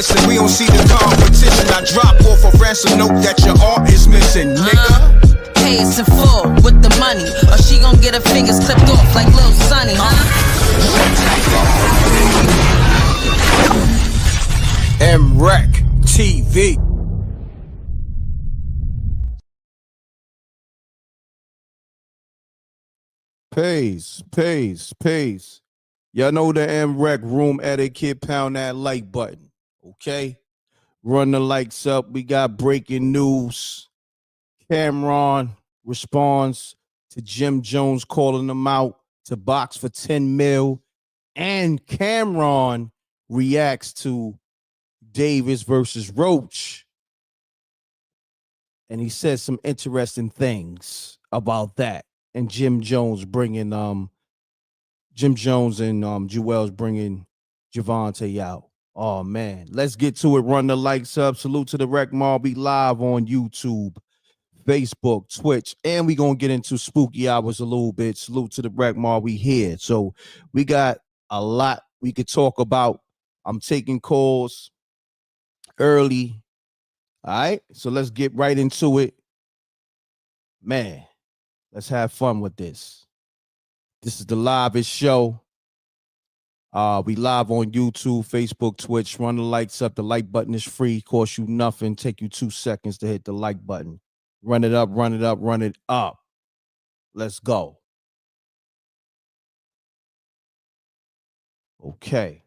listen, we don't see the competition. I drop off a ransom note that your art is missing, nigga. Pay us in full with the money, or she gon' get her fingers clipped off like Lil Sonny, MRecktv. Peace. Y'all know the M.Reck room etiquette. Pound that like button, okay? Run the likes up. We got breaking news. Cameron responds to Jim Jones calling him out to box for 10 mil. And Cameron reacts to Davis versus Roach. And he says some interesting things about that. And Jim Jones and Jewel's bringing Javante out. Oh man, let's get to it. Run the likes up. Salute to the Rec Mob. Be live on YouTube, Facebook, Twitch, and we gonna get into spooky hours a little bit. Salute to the Rec Mob. We here, so we got a lot we could talk about. I'm taking calls early. All right, so let's get right into it, man. Let's have fun with this. This is the livest show. We live on YouTube, Facebook, Twitch. Run the likes up. The like button is free. Cost you nothing. Take you 2 seconds to hit the like button. Run it up, run it up, run it up. Let's go. Okay.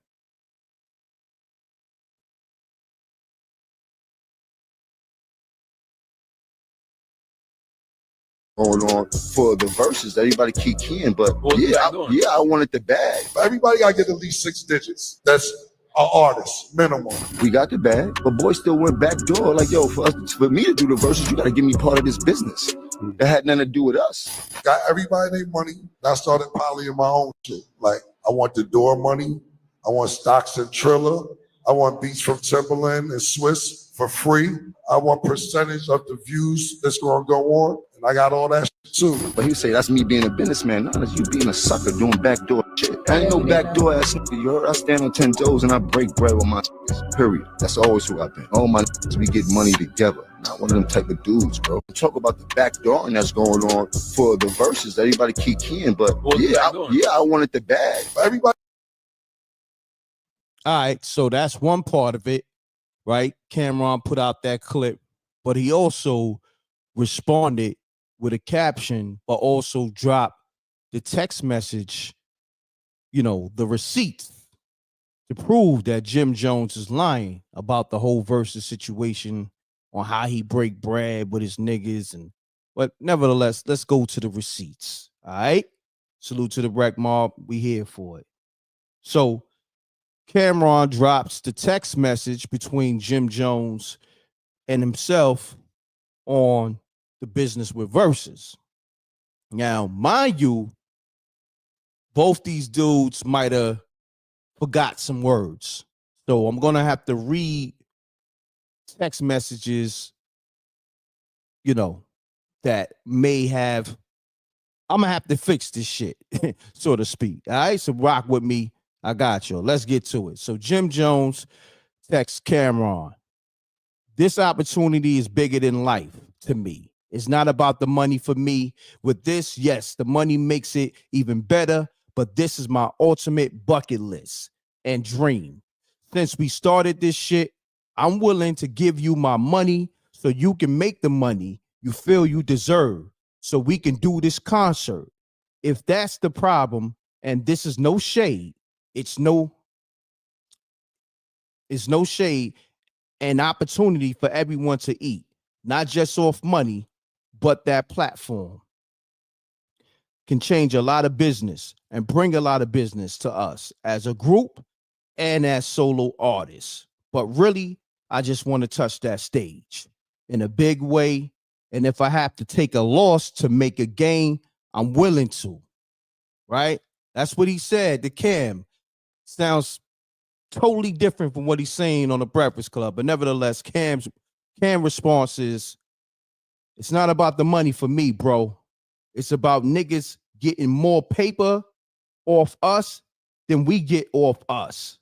Going on for the verses. Everybody keep keying, but I wanted the bag. Everybody gotta get at least 6 digits. That's an artist minimum. We got the bag, but boy still went back door. Like, yo, for me to do the verses, you gotta give me part of this business. That had nothing to do with us. Got everybody their money. I started polying my own shit. Like, I want the door money. I want stocks and Triller. I want beats from Timberland and Swiss for free. I want percentage of the views that's gonna go on. And I got all that shit too. But he would say that's me being a businessman. No, that's you being a sucker doing backdoor shit. I ain't no backdoor ass nigga. You heard? I stand on 10 toes and I break bread with my niggas. Period. That's always who I've been. All my niggas, we get money together. Not one of them type of dudes, bro. Talk about the backdoor and that's going on for the verses. Everybody keep keying, but I wanted the bag. Everybody. All right, so that's one part of it, right? Cameron put out that clip, but he also responded with a caption, but also dropped the text message, the receipts to prove that Jim Jones is lying about the whole Versuz situation on how he break bread with his niggas. But nevertheless, let's go to the receipts, all right? Salute to the Rec Mob. We here for it. So Cameron drops the text message between Jim Jones and himself on the business with Versuz. Now, mind you, both these dudes might have forgot some words. So I'm going to have to read text messages, that may have, I'm going to have to fix this shit, so to speak. All right, so rock with me. I got you. Let's get to it. So Jim Jones texts Cameron. This opportunity is bigger than life to me. It's not about the money for me. With this, yes, the money makes it even better, but this is my ultimate bucket list and dream. Since we started this shit, I'm willing to give you my money so you can make the money you feel you deserve so we can do this concert. If that's the problem, and this is no shade, it's no shade, and opportunity for everyone to eat, not just off money, but that platform can change a lot of business and bring a lot of business to us as a group and as solo artists. But really, I just want to touch that stage in a big way. And if I have to take a loss to make a gain, I'm willing to, right? That's what he said to Cam. Sounds totally different from what he's saying on the Breakfast Club. But nevertheless, Cam's response is, it's not about the money for me, bro. It's about niggas getting more paper off us than we get off us.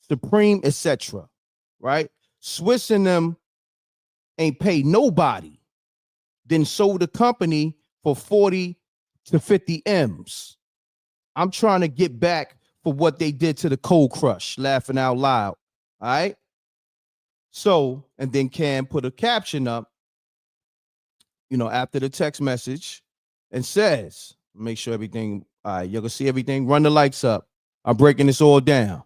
Supreme, etc. right? Swiss and them ain't paid nobody, then sold the company for 40 to 50 M's. I'm trying to get back for what they did to the Cold Crush, laughing out loud. All right. So, and then Cam put a caption up, after the text message and says, make sure everything, all right, you can see everything. Run the lights up. I'm breaking this all down.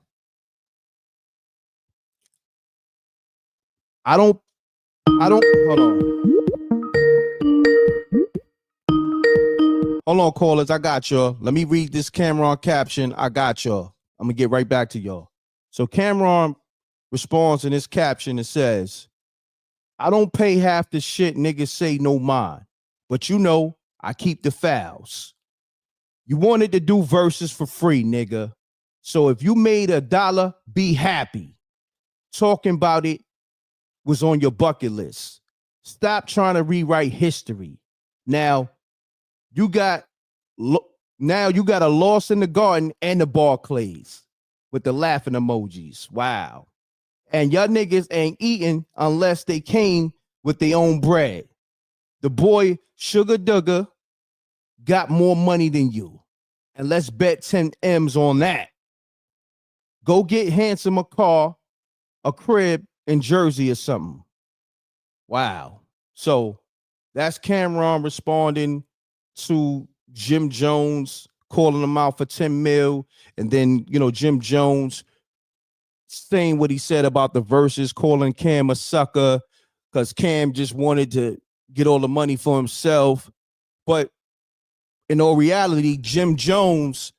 I don't, hold on. Hold on, callers. I got y'all. Let me read this Cameron caption. I got y'all. I'm going to get right back to y'all. So Cameron responds in this caption and says, I don't pay half the shit niggas say no mind, but I keep the fouls. You wanted to do verses for free, nigga. So if you made $1, be happy. Talking about it was on your bucket list. Stop trying to rewrite history. Now you got a loss in the garden and the Barclays with the laughing emojis. Wow. And y'all niggas ain't eating unless they came with their own bread. The boy Sugar Dugger got more money than you. And let's bet 10 M's on that. Go get Handsome a car, a crib in Jersey or something. Wow. So that's Cameron responding to Jim Jones, calling him out for 10 mil. And then, Jim Jones saying what he said about the verses, calling Cam a sucker because Cam just wanted to get all the money for himself. But in all reality, Jim Jones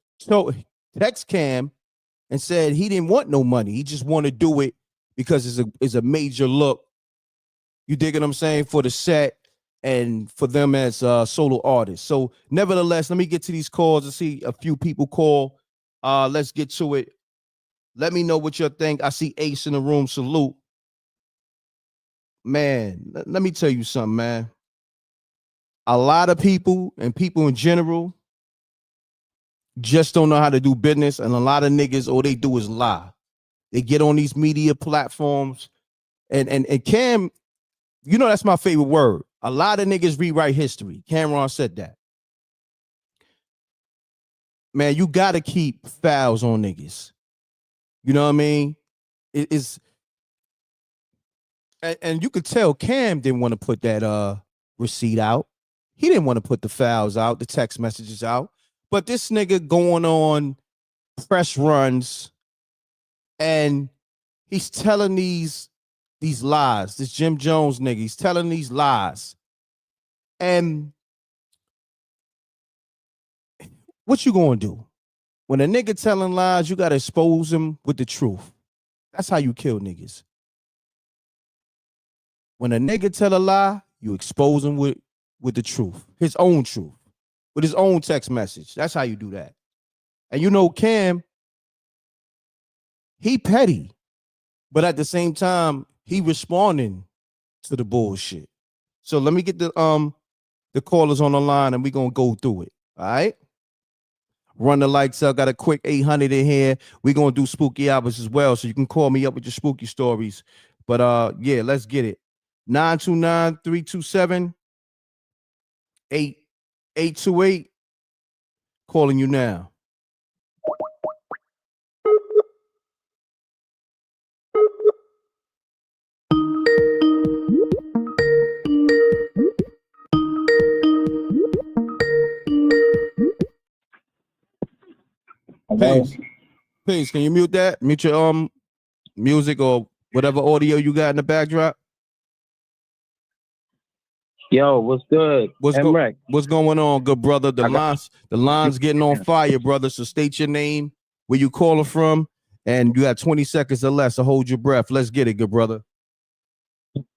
text Cam and said he didn't want no money. He just wanted to do it because it's a major look. You dig what I'm saying? For the set and for them as solo artists. So nevertheless, let me get to these calls and see a few people call. Let's get to it. Let me know what you think. I see Ace in the room. Salute. Man, let me tell you something, man. A lot of people and people in general just don't know how to do business. And a lot of niggas, all they do is lie. They get on these media platforms. And Cam, that's my favorite word. A lot of niggas rewrite history. Cameron said that. Man, you got to keep fouls on niggas. You know what I mean? And you could tell Cam didn't want to put that receipt out. He didn't want to put the fouls out, the text messages out. But this nigga going on press runs and he's telling these lies. This Jim Jones nigga, he's telling these lies. And what you gonna do? When a nigga telling lies, you gotta expose him with the truth. That's how you kill niggas. When a nigga tell a lie, you expose him with the truth, his own truth, with his own text message. That's how you do that. And Cam, he petty, but at the same time, he responding to the bullshit. So let me get the callers on the line and we're gonna go through it. All right. Run the lights up. Got a quick 800 in here. We're gonna do spooky hours as well. So you can call me up with your spooky stories. But yeah, let's get it. 929-327-8828. Calling you now. Peace. Can you mute that? Mute your music or whatever audio you got in the backdrop. Yo, what's good? M.Reck. What's going on, good brother? The line's getting on fire, brother. So state your name, where you calling from, and you got 20 seconds or less. So hold your breath. Let's get it, good brother.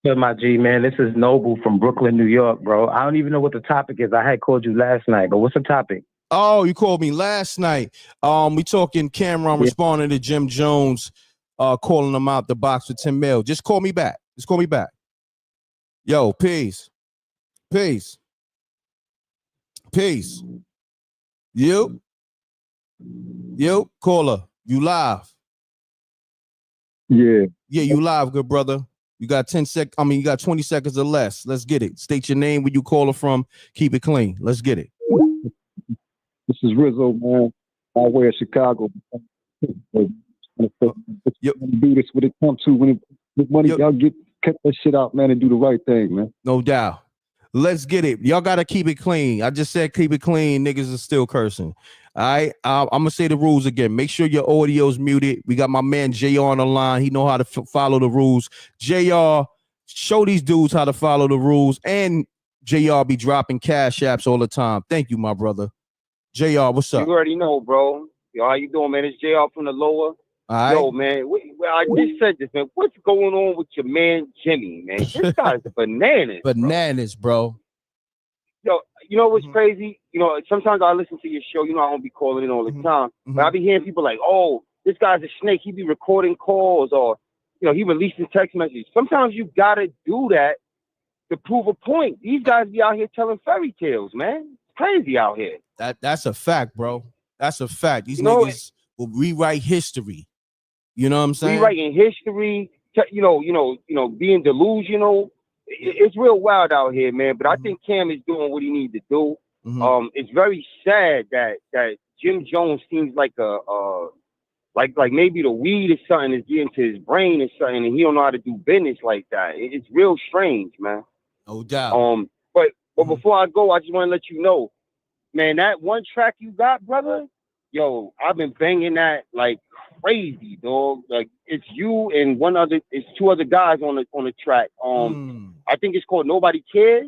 Good, my G, man. This is Noble from Brooklyn, New York, bro. I don't even know what the topic is. I had called you last night, but what's the topic? Oh, you called me last night. We talking Cameron responding to Jim Jones, calling him out the box for 10 mil. Just call me back. Yo, peace. You, caller, you live. Yeah. Yeah, you live, good brother. You got 10 sec. I mean, you got 20 seconds or less. Let's get it. State your name, where you calling from. Keep it clean. Let's get it. This is Rizzo, man. By way of Chicago. Yep. Do this when it comes to when it with money. Yep. Y'all cut that shit out, man, and do the right thing, man. No doubt. Let's get it. Y'all gotta keep it clean. I just said keep it clean. Niggas are still cursing. All right. I'm gonna say the rules again. Make sure your audio's muted. We got my man JR on the line. He know how to follow the rules. JR, show these dudes how to follow the rules. And JR be dropping cash apps all the time. Thank you, my brother. JR, what's up? You already know, bro. Yo, how you doing, man? It's JR from the lower. All right. Yo, man, I just said this, man. What's going on with your man Jimmy, man? This guy's bananas. Bananas, bro. Yo, you know what's crazy? You know, sometimes I listen to your show. You know, I don't be calling in all the time. But I be hearing people like, oh, this guy's a snake. He be recording calls or, you know, he releasing text messages. Sometimes you got to do that to prove a point. These guys be out here telling fairy tales, man. It's crazy out here. That's a fact, bro. That's a fact. These niggas will rewrite history. You know what I'm saying? Rewriting history, being delusional. It's real wild out here, man. But I think Cam is doing what he needs to do. It's very sad that Jim Jones seems like like maybe the weed or something is getting to his brain or something, and he don't know how to do business like that. It's real strange, man. No doubt. But before I go, I just want to let you know, man, that one track you got, brother. Yo, I've been banging that like crazy, dog. Like it's you and it's two other guys on the track. I think it's called Nobody Cares.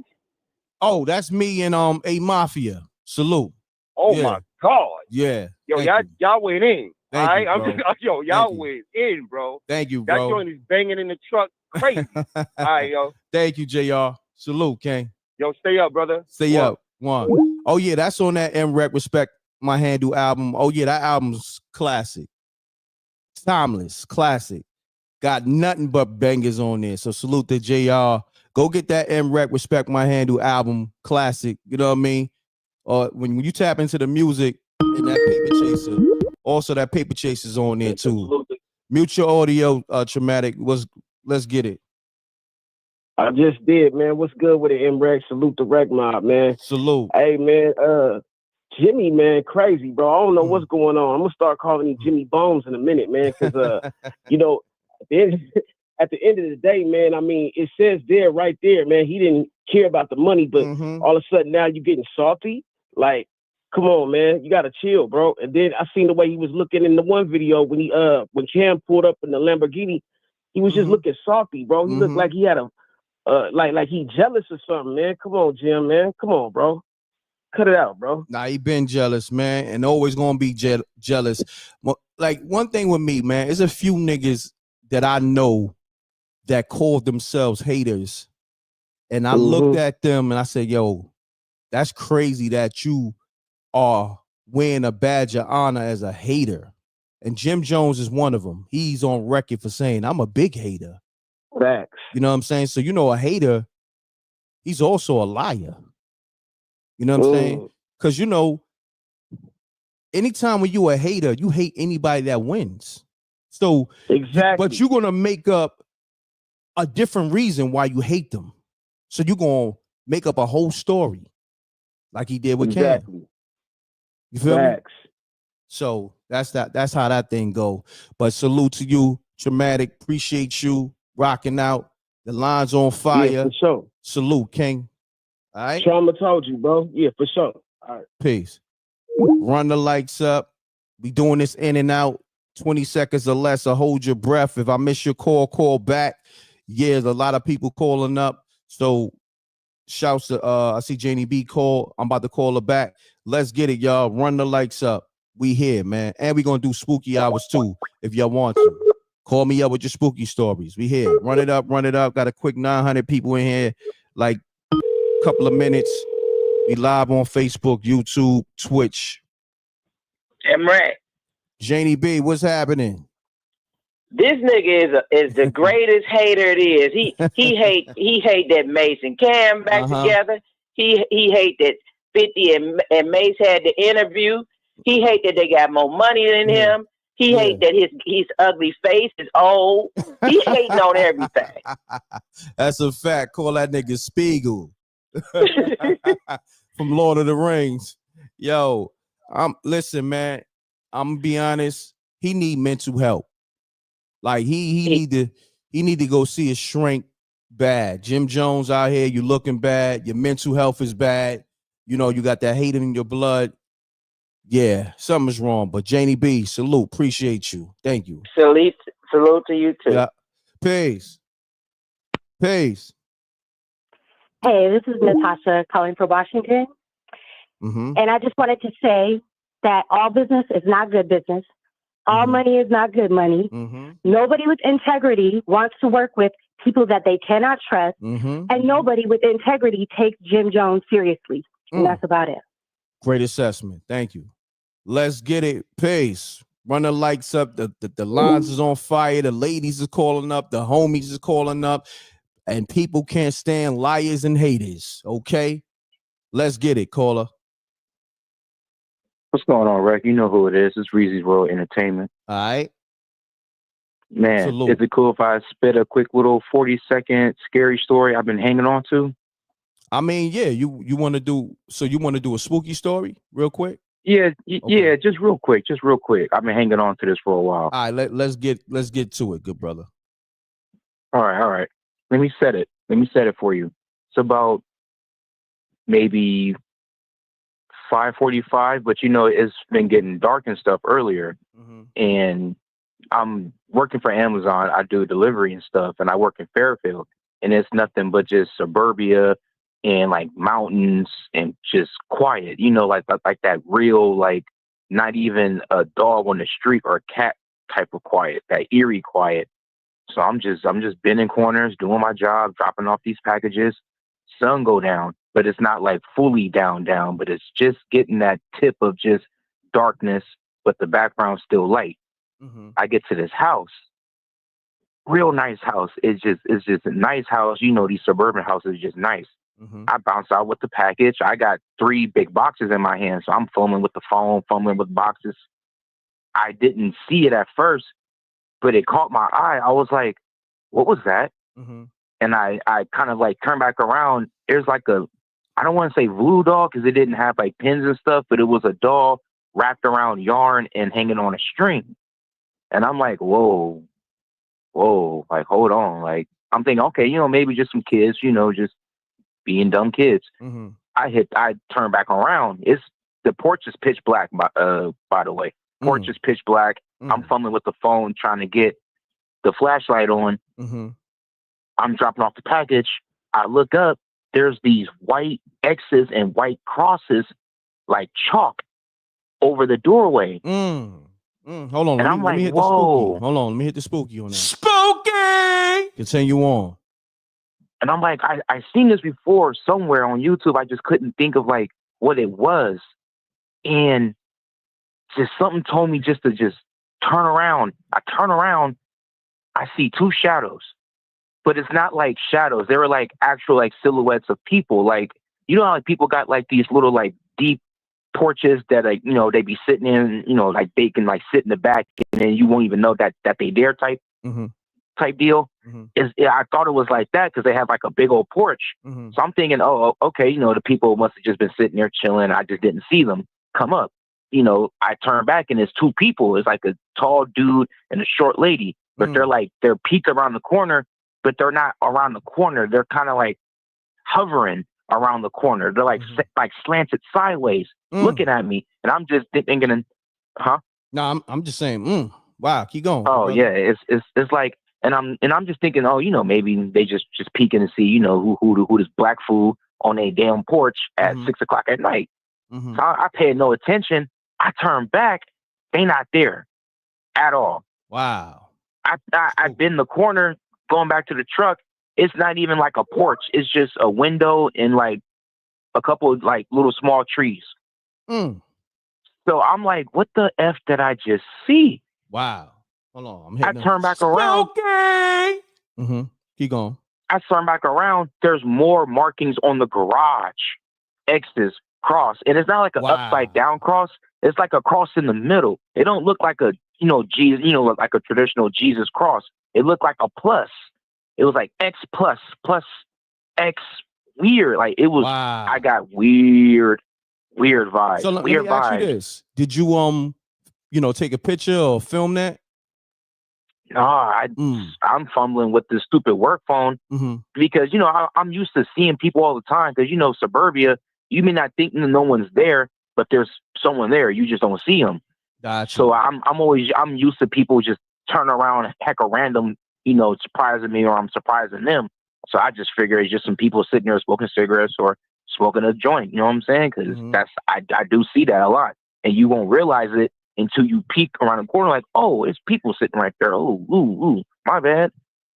Oh, that's me and A Mafia. Salute. Oh my God. Yeah. Yo, y'all went in. Thank all you, right. bro. Y'all went in, bro. Thank you, bro. That joint is banging in the truck crazy. All right, yo. Thank you, JR. Salute, King. Yo, stay up, brother. Stay up. One. Oh yeah, that's on that M.Reck Respect My Handle album. Oh yeah, that album's classic. Timeless, classic. Got nothing but bangers on there. So salute to JR. Go get that M.Reck Respect My Handle album, classic. You know what I mean? When you tap into the music and that Paper Chaser, also that Paper Chaser's on there too. Mute your audio, Traumatic. Let's get it. I just did, man. What's good with the M.Reck? Salute the Rec Mob, man. Salute. Hey, man. Jimmy, man, crazy, bro. I don't know what's going on. I'm gonna start calling him Jimmy Bones in a minute, man, because you know, at the end of the day, man, I mean, it says there, right there, man, he didn't care about the money, but all of a sudden now you're getting salty. Like, come on, man, you gotta chill, bro. And then I seen the way he was looking in the one video when when Cam pulled up in the Lamborghini, he was just looking salty, bro. He looked like he had a like he jealous or something, man. Come on, Jim, man. Come on, bro. Cut it out, bro. Nah, he been jealous, man, and always gonna be jealous. Like one thing with me, man, is a few niggas that I know that call themselves haters, and I looked at them and I said, "Yo, that's crazy that you are wearing a badge of honor as a hater." And Jim Jones is one of them. He's on record for saying, "I'm a big hater." Facts. You know what I'm saying? So you know, a hater, he's also a liar. You know what I'm saying? Because, you know, anytime when you a hater, you hate anybody that wins. So, exactly. But you're going to make up a different reason why you hate them. So you're going to make up a whole story like he did with Cam. You feel me? So that's how that thing go. But salute to you, Traumatic. Appreciate you rocking out. The line's on fire. Yeah, for sure. Salute, King. All right. Trauma told you, bro. Yeah, for sure. All right. Peace. Run the lights up. We doing this in and out. 20 seconds or less. Or hold your breath. If I miss your call back. Yeah, there's a lot of people calling up. So shouts to I see Janie B call. I'm about to call her back. Let's get it, y'all. Run the lights up. We here, man. And we gonna do spooky hours too, if y'all want to. Call me up with your spooky stories. We here. Run it up, run it up. Got a quick 900 people in here. Like couple of minutes. We live on Facebook, YouTube, Twitch. M.Reck. Janie B, what's happening? This nigga is the greatest hater it is. He hate that Mace and Cam back together. He hate that 50 and Mace had the interview. He hate that they got more money than him. He hate that his ugly face is old. He hating on everything. That's a fact. Call that nigga Spiegel from Lord of the Rings. Yo, listen, man. I'm gonna be honest. He need mental help. Like he need to go see a shrink bad. Jim Jones out here, you looking bad. Your mental health is bad. You know, you got that hate in your blood. Yeah, something's wrong. But Janie B, salute. Appreciate you. Thank you. Salute to you too. Yeah. Peace. Peace. Hey, this is Natasha calling from Washington. And I just wanted to say that all business is not good business. All money is not good money. Nobody with integrity wants to work with people that they cannot trust. And nobody with integrity takes Jim Jones seriously. And that's about it. Great assessment. Thank you. Let's get it. Peace. Run the lights up. The lines is on fire. The ladies is calling up. The homies is calling up. And people can't stand liars and haters. Okay? Let's get it, caller. What's going on, Reck? You know who it is. It's Reezy's World Entertainment. All right. Man, Salute. Is it cool if I spit a quick little 40-second scary story I've been hanging on to? I mean, yeah, you want to do a spooky story real quick? Yeah, yeah, just real quick. I've been hanging on to this for a while. All right, let's get to it, good brother. All right. Let me set it for you. It's about maybe 5:45, but you know, it's been getting dark and stuff earlier. And I'm working for Amazon. I do delivery and stuff, and I work in Fairfield, and it's nothing but just suburbia and like mountains and just quiet, you know, like that real, like not even a dog on the street or a cat type of quiet, that eerie quiet. So I'm just bending corners, doing my job, dropping off these packages. Sun go down, but it's not like fully down, but it's just getting that tip of just darkness, but the background's still light. I get to this house, real nice house. It's just a nice house. You know, these suburban houses are just nice. I bounce out with the package. I got 3 big boxes in my hand, so I'm fumbling with the phone, fumbling with boxes. I didn't see it at first, but it caught my eye. I was like, what was that? And I kind of like turned back around. There's like I don't want to say voodoo doll because it didn't have like pins and stuff, but it was a doll wrapped around yarn and hanging on a string. And I'm like, whoa, like, hold on. Like, I'm thinking, okay, you know, maybe just some kids, you know, just being dumb kids. I turn back around. The porch is pitch black, by the way. Porch is pitch black. I'm fumbling with the phone, trying to get the flashlight on. I'm dropping off the package. I look up. There's these white X's and white crosses, like chalk, over the doorway. Hold on. And I'm like, whoa. Hold on. Let me hit the spooky on that. Spooky! Continue on. And I'm like, I seen this before somewhere on YouTube. I just couldn't think of like what it was. And just something told me just to just turn around. I turn around. I see 2 shadows. But it's not like shadows. They were like actual like silhouettes of people. Like, you know how like people got like these little like deep porches that like, you know, they be sitting in, you know, like they can like sit in the back and then you won't even know that they there type deal. I thought it was like that because they have like a big old porch. So I'm thinking, oh, okay, you know, the people must have just been sitting there chilling. I just didn't see them come up. You know, I turn back and it's 2 people. It's like a tall dude and a short lady, but they're peeked around the corner, but they're not around the corner. They're kind of like hovering around the corner. They're like like slanted sideways, looking at me, and I'm just thinking, huh? No, I'm just saying, wow, keep going. Oh yeah, it's like, and I'm just thinking, oh, you know, maybe they just peeking to see, you know, who this black fool on a damn porch at 6 o'clock at night. So I paid no attention. I turn back, they not there at all. Wow. I've been in the corner, going back to the truck. It's not even like a porch. It's just a window and like a couple of like little small trees. So I'm like, what the F did I just see? Wow. Hold on. I turn back around. Okay. Keep going. I turn back around. There's more markings on the garage. X's, cross. And it's not like an upside down cross. It's like a cross in the middle. It don't look like a Jesus, like a traditional Jesus cross. It looked like a plus. It was like X plus X weird. Like it was. Wow. I got weird vibes. So let weird me ask vibes. you this: did you take a picture or film that? Nah, I'm fumbling with this stupid work phone because I'm used to seeing people all the time. Because suburbia, you may not think no one's there, but there's someone there. You just don't see them. Gotcha. So I'm used to people just turn around, heck, a random, surprising me, or I'm surprising them. So I just figure it's just some people sitting there smoking cigarettes or smoking a joint. You know what I'm saying? Because I do see that a lot, and you won't realize it until you peek around the corner, like, oh, it's people sitting right there. Oh, ooh, my bad.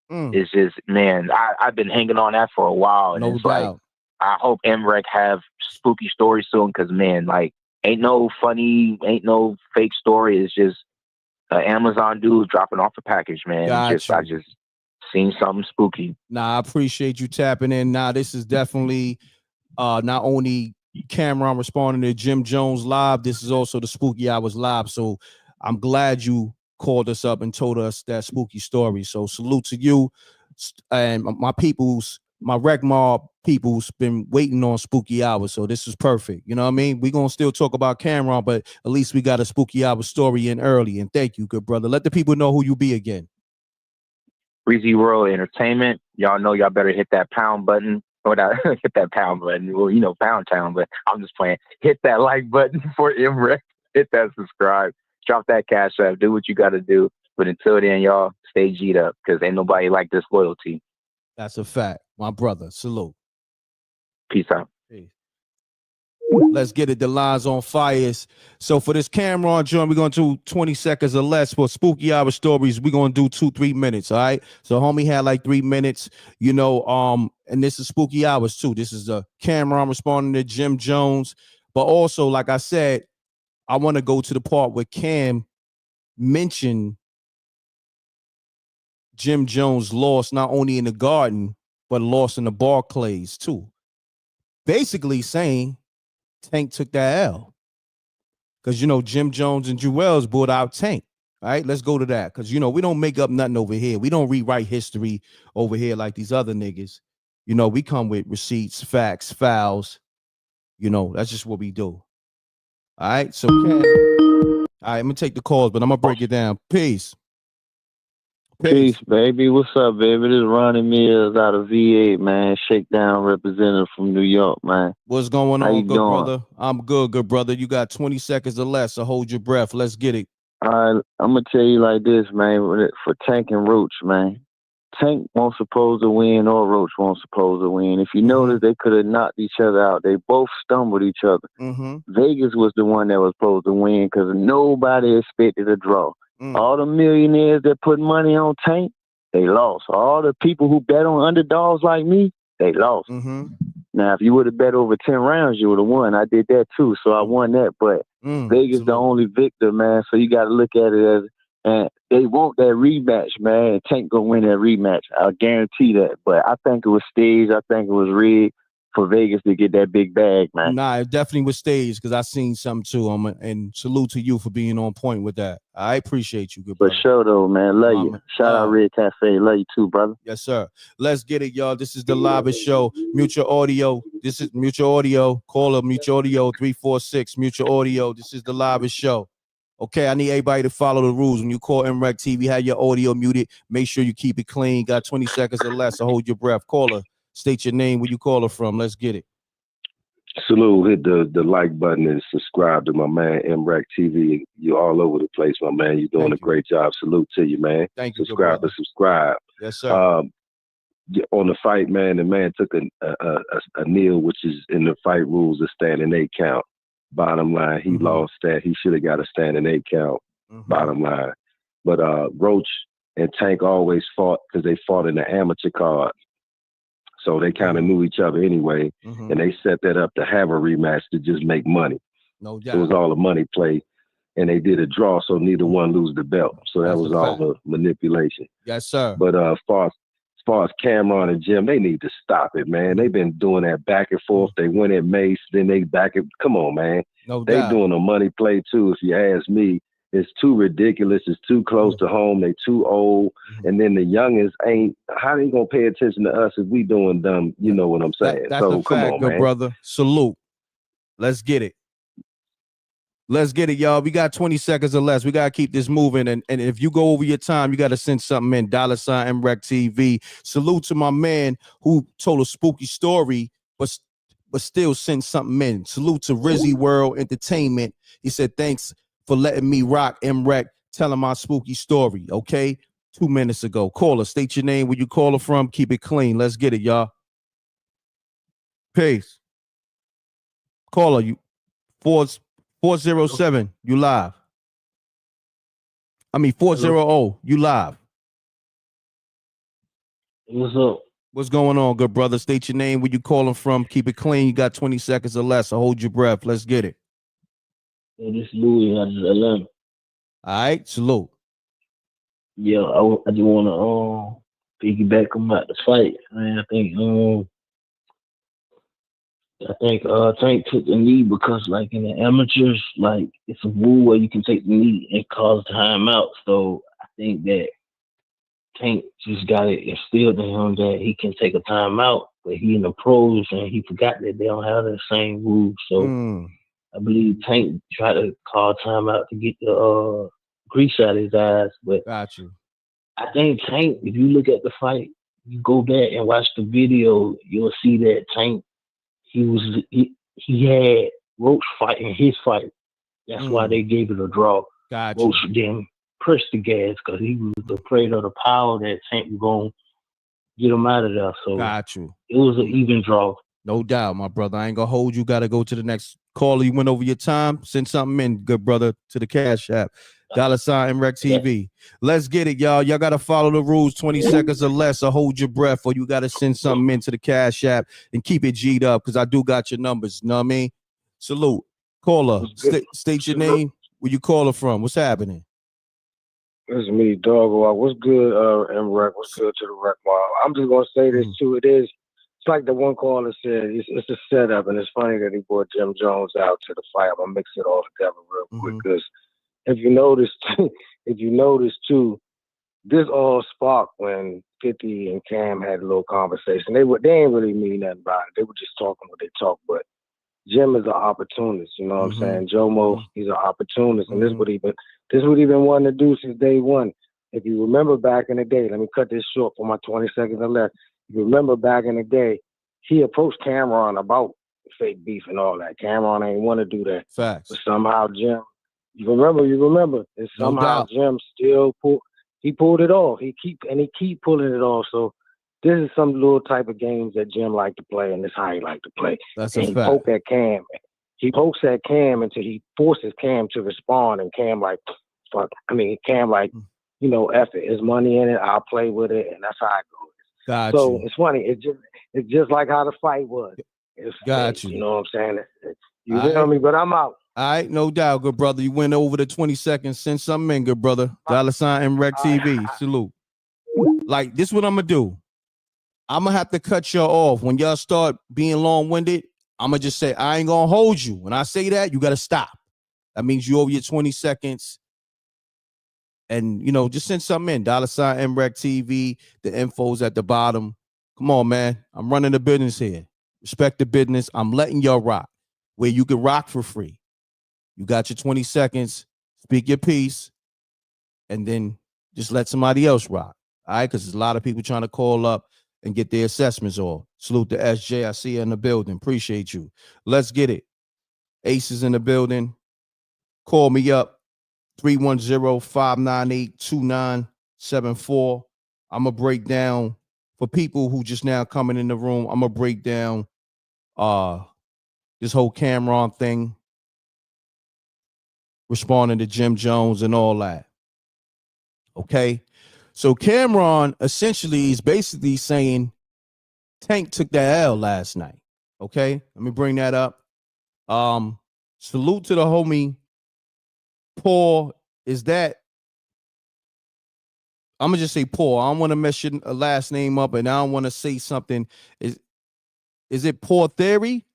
It's just, man, I've been hanging on that for a while, and it's like, I hope M.Reck have spooky stories soon, because, man, like, ain't no fake story. It's just Amazon dude dropping off a package, man. I just seen something spooky. Nah, I appreciate you tapping in. Nah, this is definitely not only Cameron responding to Jim Jones live, this is also the Spooky Hours live. So I'm glad you called us up and told us that spooky story. So salute to you and my Rec Mob people's been waiting on Spooky Hours. So this is perfect. You know what I mean? We're going to still talk about Cameron, but at least we got a Spooky Hour story in early. And thank you, good brother. Let the people know who you be again. Breezy World Entertainment. Y'all know y'all better hit that pound button. Or that, hit that pound button. Well, Pound Town, but I'm just playing. Hit that like button for M.Reck. Hit that subscribe. Drop that cash app. Do what you got to do. But until then, y'all stay G'd up, because ain't nobody like disloyalty. That's a fact. My brother. Salute. Peace out. Peace. Let's get it. The lines on fires. So for this Cameron joint, we're going to do 20 seconds or less. For Spooky Hour stories, we're going to do 2-3 minutes. All right. So homie had like 3 minutes, and this is Spooky Hours too. This is Cameron responding to Jim Jones. But also, like I said, I want to go to the part where Cam mentioned Jim Jones lost not only in the Garden, but lost in the Barclays too. Basically saying Tank took that L. Because, Jim Jones and Jewels brought out Tank. All right, let's go to that. Because, we don't make up nothing over here. We don't rewrite history over here like these other niggas. We come with receipts, facts, files. That's just what we do. All right, so Cam. All right, I'm going to take the calls, but I'm going to break it down. Peace. Peace, baby. What's up, baby? This is Ronnie Mills out of VA, man. Shakedown representative from New York, man. What's going How on, you good doing? brother? I'm good brother. You got 20 seconds or less, so hold your breath. Let's get it. All right, I'm going to tell you like this, man, for Tank and Roach, man. Tank won't supposed to win, or Roach won't supposed to win. If you notice, they could have knocked each other out. They both stumbled each other. Vegas was the one that was supposed to win because nobody expected a draw. All the millionaires that put money on Tank, they lost. All the people who bet on underdogs like me, they lost. Now, if you would have bet over 10 rounds, you would have won. I did that too, so I won that. But Vegas the only victor, man. So you got to look at it as, and they want that rematch, man. And Tank gonna win that rematch. I guarantee that. But I think it was staged. I think it was rigged for Vegas to get that big bag, man. Nah, it definitely was staged because I seen something too. And salute to you for being on point with that. I appreciate you, good brother. For sure, though, man. Love you. Shout out Red Cafe. Love you too, brother. Yes, sir. Let's get it, y'all. This is the livest show. Mutual Audio. This is Mutual Audio. Call up Mutual Audio 346. Mutual Audio. This is the livest show. Okay, I need everybody to follow the rules. When you call MRecktv, have your audio muted. Make sure you keep it clean. Got 20 seconds or less, so hold your breath. Caller, state your name, where you caller from. Let's get it. Salute, hit the like button and subscribe to my man MRecktv. You're all over the place, my man. You're doing a great job. Salute to you, man. Thank you. Subscribe to subscribe. Yes, sir. On the fight, man, the man took a kneel, which is in the fight rules, a standing 8 count. Bottom line, he lost that. He should have got a standing 8 count. Bottom line. But Roach and Tank always fought because they fought in the amateur card. So they kind of knew each other anyway. And they set that up to have a rematch to just make money. No doubt. It was all a money play. And they did a draw, so neither one lose the belt. So that was all the manipulation. Yes, sir. But as far as Cameron and Jim, they need to stop it, man. They've been doing that back and forth. They win at Mace, then they back it. Come on, man. No they doubt. doing a money play too, if you ask me. It's too ridiculous. It's too close to home. They too old. And then the youngest ain't, how they gonna pay attention to us if we doing dumb? You know what I'm saying? That's So a come fact, on, good man. brother. Salute. Let's get it. Let's get it, y'all. We got 20 seconds or less. We got to keep this moving. And if you go over your time, you got to send something in. $ MRecktv. Salute to my man who told a spooky story, but still sent something in. Salute to Rizzy World Entertainment. He said, thanks for letting me rock M.Reck, telling my spooky story. Okay. 2 minutes ago. Caller, state your name, where you caller from. Keep it clean. Let's get it, y'all. Peace. Caller, you 407, you live. I mean 400, you live. What's up? What's going on, good brother? State your name, where you calling from. Keep it clean. You got 20 seconds or less, so hold your breath. Let's get it. Yeah, this is Louis out of Atlanta. All right, salute. Yeah, I just want to piggyback about the fight, man. I think Tank took the knee because, like, in the amateurs, like, it's a rule where you can take the knee and cause timeout. So I think that Tank just got it instilled in him that he can take a timeout, but he in the pros and he forgot that they don't have the same rules. So I believe Tank tried to call timeout to get the grease out of his eyes. But got you. I think Tank, if you look at the fight, you go back and watch the video, you'll see that Tank, he had Roach fight in his fight. That's why they gave it a draw. Gotcha. Roach didn't press the gas because he was afraid of the power that Tank was going to get him out of there. So got you. It was an even draw. No doubt, my brother. I ain't gonna hold you. Got to go to the next caller. You went over your time. Send something in, good brother, to the Cash App. $ MRecktv. Let's get it, y'all. Y'all got to follow the rules. 20 seconds or less, or hold your breath, or you got to send something into the Cash App and keep it G'd up, because I do got your numbers. You know what I mean? Salute. Caller, state your name, where you caller from. What's happening? It's me, Doggo. What's good, M.Reck? What's good to the Reck Mob? I'm just going to say this, too. It's like the one caller said, it's a setup, and it's funny that he brought Jim Jones out to the fight. I'm going to mix it all together real quick, because if you notice too, this all sparked when 50 and Cam had a little conversation. They ain't really mean nothing about it. They were just talking what they talk. But Jim is an opportunist, you know what I'm saying? Jomo, he's an opportunist, and this is what he been wanting to do since day one. If you remember back in the day, let me cut this short for my 20 seconds or less. If you remember back in the day, he approached Cameron about fake beef and all that. Cameron ain't want to do that. Facts. But somehow Jim, you remember, and somehow Jim still pulled it off. He keep pulling it off. So this is some little type of games that Jim like to play, and this how he like to play. That's and a he fact. poke at Cam. He pokes at Cam until he forces Cam to respond, and Cam like, fuck. I mean, Cam like, you know, F it. There's money in it. I'll play with it, and that's how I go. So it's funny. It's just like how the fight was. Got you. You know what I'm saying? You feel me? But I'm out. All right, no doubt, good brother. You went over the 20 seconds. Send something in, good brother. $ MRecktv. Salute. Like, this what I'm going to do. I'm going to have to cut y'all off. When y'all start being long-winded, I'm going to just say, I ain't going to hold you. When I say that, you got to stop. That means you over your 20 seconds. And, you know, just send something in. $ MRecktv. The info's at the bottom. Come on, man. I'm running the business here. Respect the business. I'm letting y'all rock where you can rock for free. You got your 20 seconds, speak your piece, and then just let somebody else rock. All right? Because there's a lot of people trying to call up and get their assessments off. Salute to SJ. I see you in the building. Appreciate you. Let's get it. Ace is in the building. Call me up. 310-598-2974. I'm going to break down, for people who just now coming in the room, I'm going to break down this whole Cameron thing, responding to Jim Jones and all that. Okay. So Cameron essentially is basically saying Tank took that L last night. Okay. Let me bring that up. Salute to the homie Paul. Is that, I'm gonna just say Paul. I don't want to mess your last name up, and I don't want to say something. Is it Paul Theory?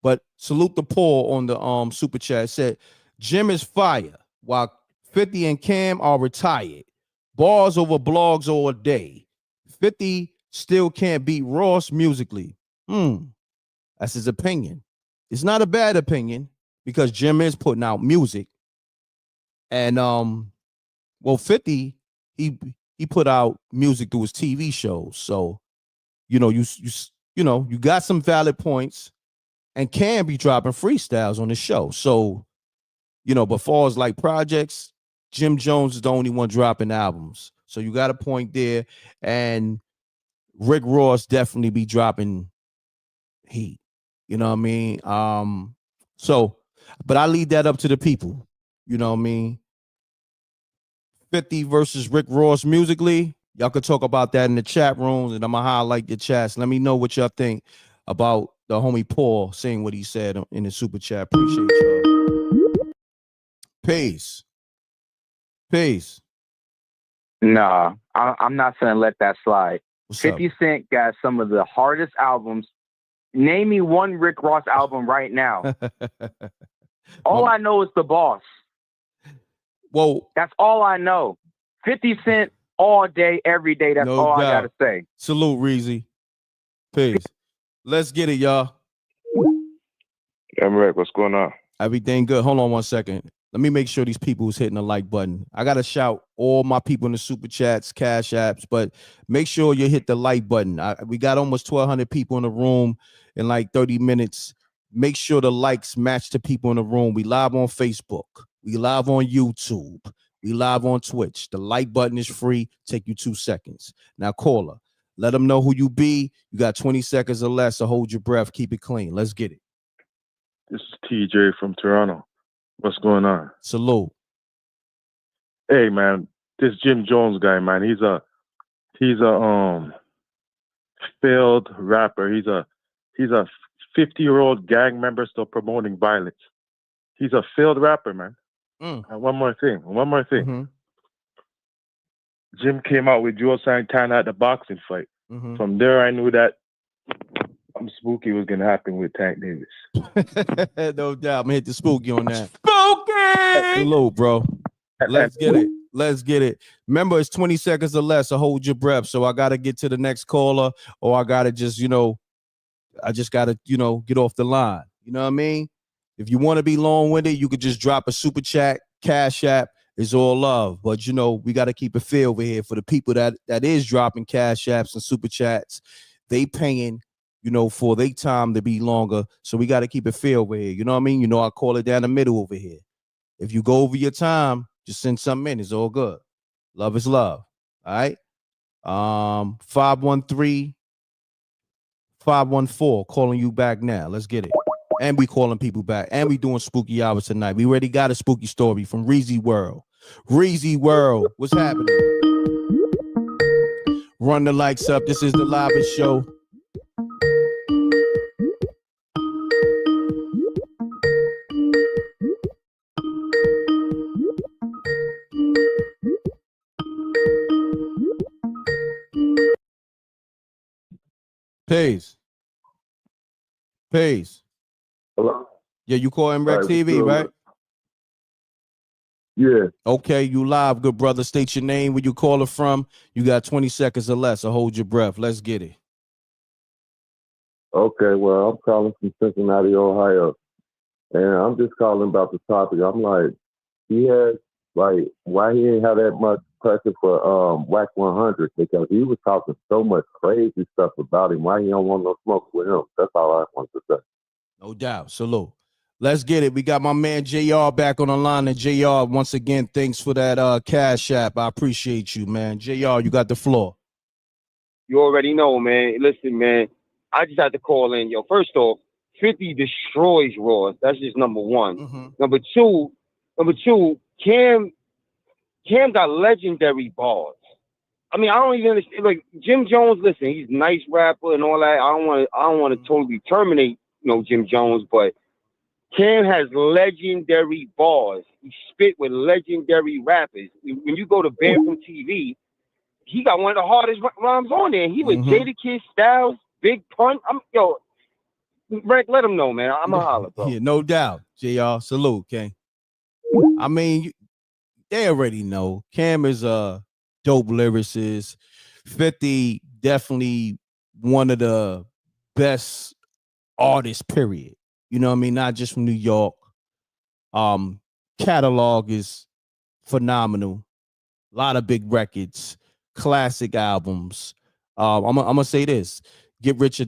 But salute to Paul on the super chat. It said Jim is fire. while 50 and Cam are retired. Bars over blogs all day. 50 still can't beat Ross musically. That's his opinion. It's not a bad opinion because Jim is putting out music. And 50, he put out music through his TV shows. So, you got some valid points, and Cam be dropping freestyles on the show. So, but far as like projects, Jim Jones is the only one dropping albums. So you got a point there. And Rick Ross definitely be dropping heat. You know what I mean? But I leave that up to the people. You know what I mean? 50 versus Rick Ross musically. Y'all could talk about that in the chat rooms, and I'm gonna highlight your chats. Let me know what y'all think about the homie Paul saying what he said in the super chat. Appreciate y'all. Peace. Nah, I'm not gonna let that slide. What's 50 Cent got some of the hardest albums. Name me one Rick Ross album right now. All I know is The Boss. Whoa. That's all I know. 50 Cent all day, every day. That's all I gotta say. Salute, Reezy. Peace. Let's get it, y'all. M.Reck, what's going on? Everything good. Hold on one second. Let me make sure these people who's hitting the like button. I gotta shout all my people in the super chats, cash apps, but make sure you hit the like button. We got almost 1,200 people in the room in like 30 minutes. Make sure the likes match the people in the room. We live on Facebook. We live on YouTube. We live on Twitch. The like button is free. Take you 2 seconds. Now, caller, let them know who you be. You got 20 seconds or less, so hold your breath. Keep it clean. Let's get it. This is TJ from Toronto. What's going on? Salute. Hey man, this Jim Jones guy, man, he's a failed rapper. He's a 50-year-old gang member still promoting violence. He's a failed rapper, man. And one more thing. Mm-hmm. Jim came out with Joe Santana at the boxing fight. Mm-hmm. From there, I knew that something spooky was gonna happen with Tank Davis. No doubt. I'm gonna hit the spooky on that. Spooky! Salute, bro. Let's get it. Remember, it's 20 seconds or less, so hold your breath. So I gotta get to the next caller, or I gotta just, get off the line. You know what I mean? If you want to be long-winded, you could just drop a super chat, cash app. It's all love. But we gotta keep it fair over here for the people that is dropping cash apps and super chats. They paying for their time to be longer. So we got to keep it fair over here. You know what I mean? I call it down the middle over here. If you go over your time, just send something in. It's all good. Love is love. All right. 513-514, calling you back now. Let's get it. And we calling people back. And we doing spooky hours tonight. We already got a spooky story from Reezy World. Reezy World, what's happening? Run the lights up. This is the livest show. Peace. Hello? Yeah, you call MRecktv, right? Yeah. Okay, you live, good brother. State your name, where you calling from. You got 20 seconds or less, so hold your breath. Let's get it. Okay, well, I'm calling from Cincinnati, Ohio. And I'm just calling about the topic. I'm like, why he didn't have that much pressure for Whack 100? Because he was talking so much crazy stuff about him. Why he don't want no smoke with him? That's all I wanted to say. No doubt. Salute. Let's get it. We got my man JR back on the line. And JR, once again, thanks for that cash app. I appreciate you, man. JR, you got the floor. You already know, man. Listen, man, I just had to call in. Yo, first off, 50 destroys Ross. That's just number one. Mm-hmm. Number two, Cam got legendary bars. I mean, I don't even understand. Like Jim Jones, listen, he's a nice rapper and all that. I don't want to totally terminate, Jim Jones, but Cam has legendary bars. He spit with legendary rappers. When you go to Band from TV, he got one of the hardest rhymes on there. He was Jadakiss, Styles, Big Pun. Reck, let him know, man. I'm a holler, bro. Yeah, no doubt. JR, salute, King. I mean, they already know. Cam is a dope lyricist. 50 definitely one of the best artists, period. You know what I mean? Not just from New York. Catalog is phenomenal. A lot of big records, classic albums. I'm gonna say this: Get Rich or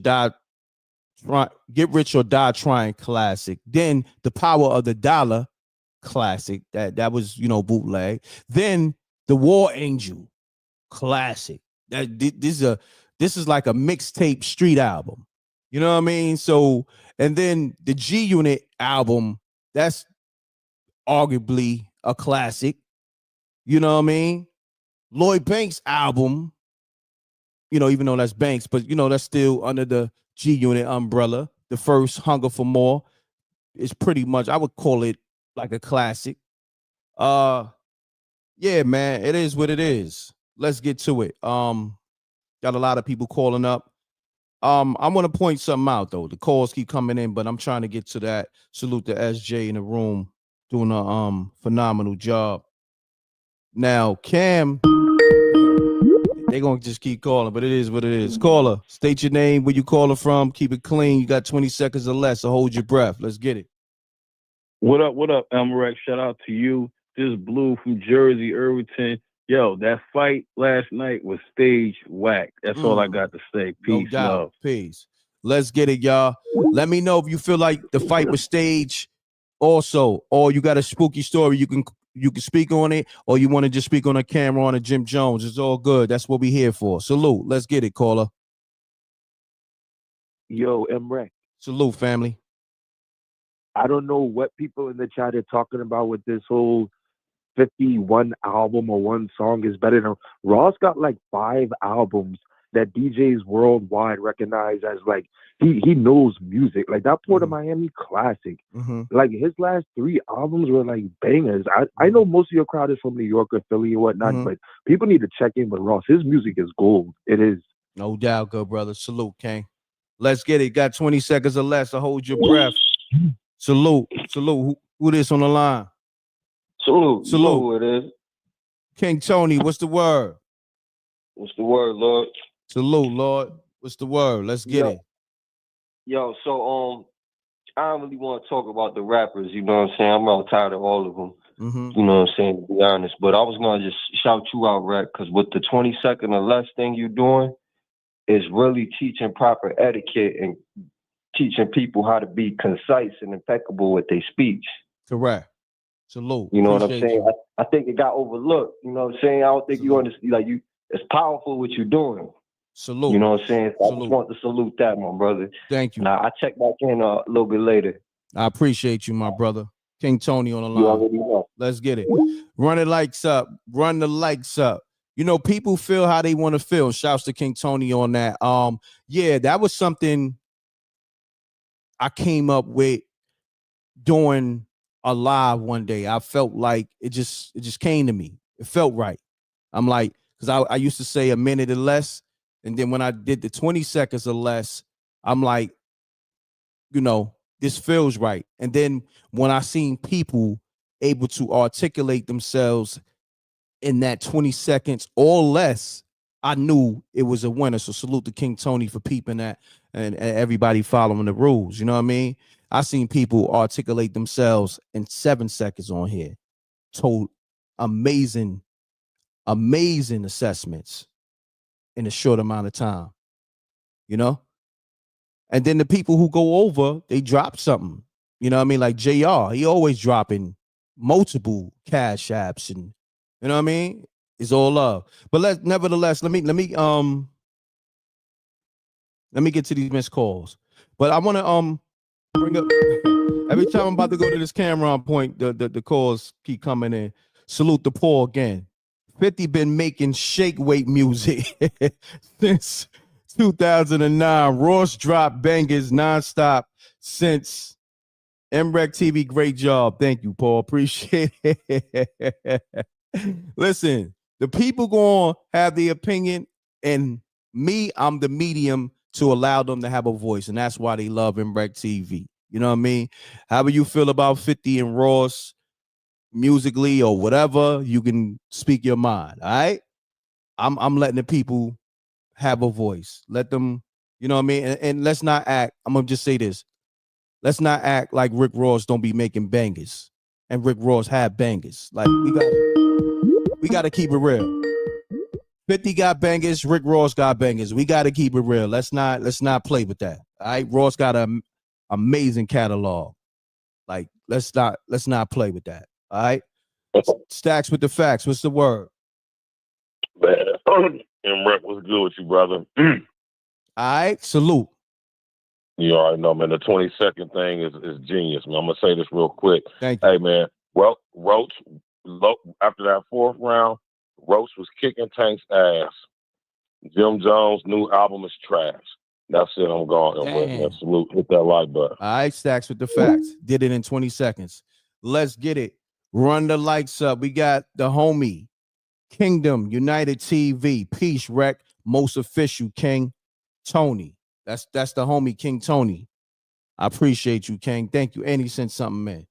Die Trying, classic. Then The Power of the Dollar, classic. That was bootleg. Then The War Angel, classic. This is like a mixtape street album. You know what I mean? So, and then the G Unit album, that's arguably a classic. You know what I mean? Lloyd Banks album, even though that's Banks, but that's still under the G Unit umbrella. The first Hunger for More is pretty much, I would call it like a classic. Yeah, man, it is what it is. Let's get to it. Got a lot of people calling up. I'm gonna point something out though. The calls keep coming in, but I'm trying to get to that. Salute to SJ in the room doing a phenomenal job. Now, Cam, they're gonna just keep calling, but it is what it is. Caller, state your name, where you calling from, keep it clean. You got 20 seconds or less, so hold your breath. Let's get it. What up, M.Reck? Shout out to you. This is Blue from Jersey, Irvington. Yo, that fight last night was stage whack. That's all I got to say. Peace, No doubt. love. Peace. Let's get it, y'all. Let me know if you feel like the fight was staged also, or you got a spooky story you can speak on it, or you want to just speak on a camera on a Jim Jones. It's all good. That's what we here for. Salute. Let's get it, caller. Yo, M.Reck. Salute, family. I don't know what people in the chat are talking about with this whole 51 album or one song is better than Ross. Got like 5 albums that DJs worldwide recognize as like he knows music. Like that Port of Miami classic. Like his last 3 albums were like bangers. I know most of your crowd is from New York or Philly and whatnot, but people need to check in with Ross. His music is gold. It is. No doubt, good brother. Salute, King. Let's get it. Got 20 seconds or less, so hold your breath. Salute. Who this on the line? Salute. You know who it is. King Tony, what's the word? What's the word, Lord? Salute, Lord. What's the word? Let's get it. Yo, so I don't really want to talk about the rappers, you know what I'm saying? I'm all tired of all of them. You know what I'm saying, to be honest. But I was gonna just shout you out, Reck, because with the 20-second or less thing you're doing is really teaching proper etiquette and teaching people how to be concise and impeccable with their speech. Correct. Salute. You know what I'm Appreciate saying? you. I think it got overlooked. You know what I'm saying? I don't think you understand. Like it's powerful what you're doing. Salute. You know what I'm saying? So I just want to salute that, my brother. Thank you. Now I check back in a little bit later. I appreciate you, my brother. King Tony on the line. You already know. Let's get it. Run it likes up. Run the likes up. People feel how they want to feel. Shouts to King Tony on that. Yeah, that was something I came up with doing a live one day. I felt like it just came to me. It felt right. I'm like, because I used to say a minute or less. And then when I did the 20 seconds or less, I'm like, this feels right. And then when I seen people able to articulate themselves in that 20 seconds or less, I knew it was a winner. So salute to King Tony for peeping that and everybody following the rules. You know what I mean? I seen people articulate themselves in 7 seconds on here. Told amazing assessments in a short amount of time. And then the people who go over, they drop something. You know what I mean? Like JR, he always dropping multiple cash apps and you know what I mean? It's all love. But nevertheless, let me get to these missed calls. But I want to bring up every time I'm about to go to this camera on point, the calls keep coming in. Salute the poor again. 50 been making shake weight music since 2009. Ross dropped bangers nonstop since MRecktv. Great job. Thank you, Paul. Appreciate it. Listen, the people going to have the opinion, and me, I'm the medium to allow them to have a voice, and that's why they love MRecktv. You know what I mean? However you feel about 50 and Ross, musically or whatever, you can speak your mind. All right. I'm letting the people have a voice. Let them, you know what I mean? And let's not act. I'm gonna just say this. Let's not act like Rick Ross don't be making bangers. And Rick Ross have bangers. Like we gotta keep it real. 50 got bangers, Rick Ross got bangers. We gotta keep it real. Let's not play with that. All right. Ross got an amazing catalog. Like, let's not play with that. All right. Stacks with the facts. What's the word? Man, M.Reck, what's good with you, brother? All right. Salute. You already know, man. The 20-second thing is genius, man. I'm gonna say this real quick. Thank you. Hey, man. Well, Roach, after that fourth round, Roach was kicking Tank's ass. Jim Jones' new album is trash. That's it. I'm going. Man. Salute. Hit that like button. All right, Stacks with the facts. Did it in 20 seconds. Let's get it. Run the lights up. We got the homie, Kingdom, United TV, Peace, Rec, Most Official, King, Tony. That's the homie, King Tony. I appreciate you, King. Thank you. And he sent something in.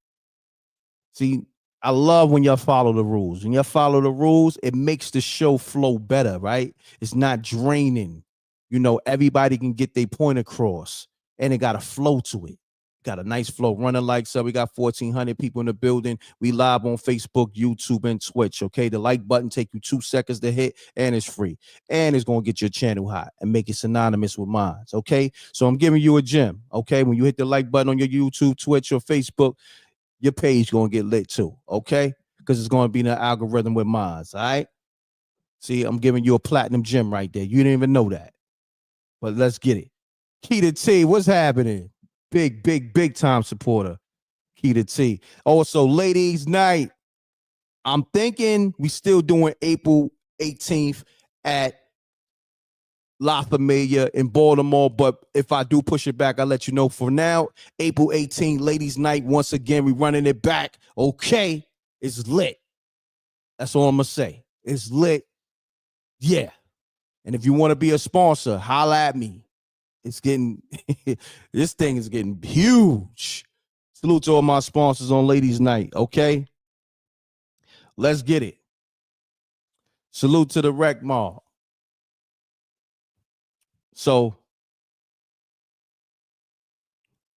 See, I love when y'all follow the rules. When y'all follow the rules, it makes the show flow better, right? It's not draining. You know, everybody can get their point across, and it got a flow to it. Got a nice flow. Running like so. We got 1,400 people in the building. We live on Facebook, YouTube, and Twitch. Okay, the like button take you 2 seconds to hit, and it's free. And it's gonna get your channel hot and make it synonymous with mine. Okay, so I'm giving you a gem. Okay, when you hit the like button on your YouTube, Twitch, or Facebook, your page gonna get lit too. Okay, because it's gonna be in the algorithm with mine. All right. See, I'm giving you a platinum gem right there. You didn't even know that. But let's get it. Keita T, what's happening? Big time supporter. Keita T. Also, ladies' night. I'm thinking we still doing April 18th at La Familia in Baltimore. But if I do push it back, I'll let you know. For now, April 18th, ladies' night. Once again, we running it back. Okay. It's lit. That's all I'm going to say. It's lit. Yeah. And if you want to be a sponsor, holla at me. It's getting, this thing is getting huge. Salute to all my sponsors on Ladies Night, okay? Let's get it. Salute to the Rec Mall. So,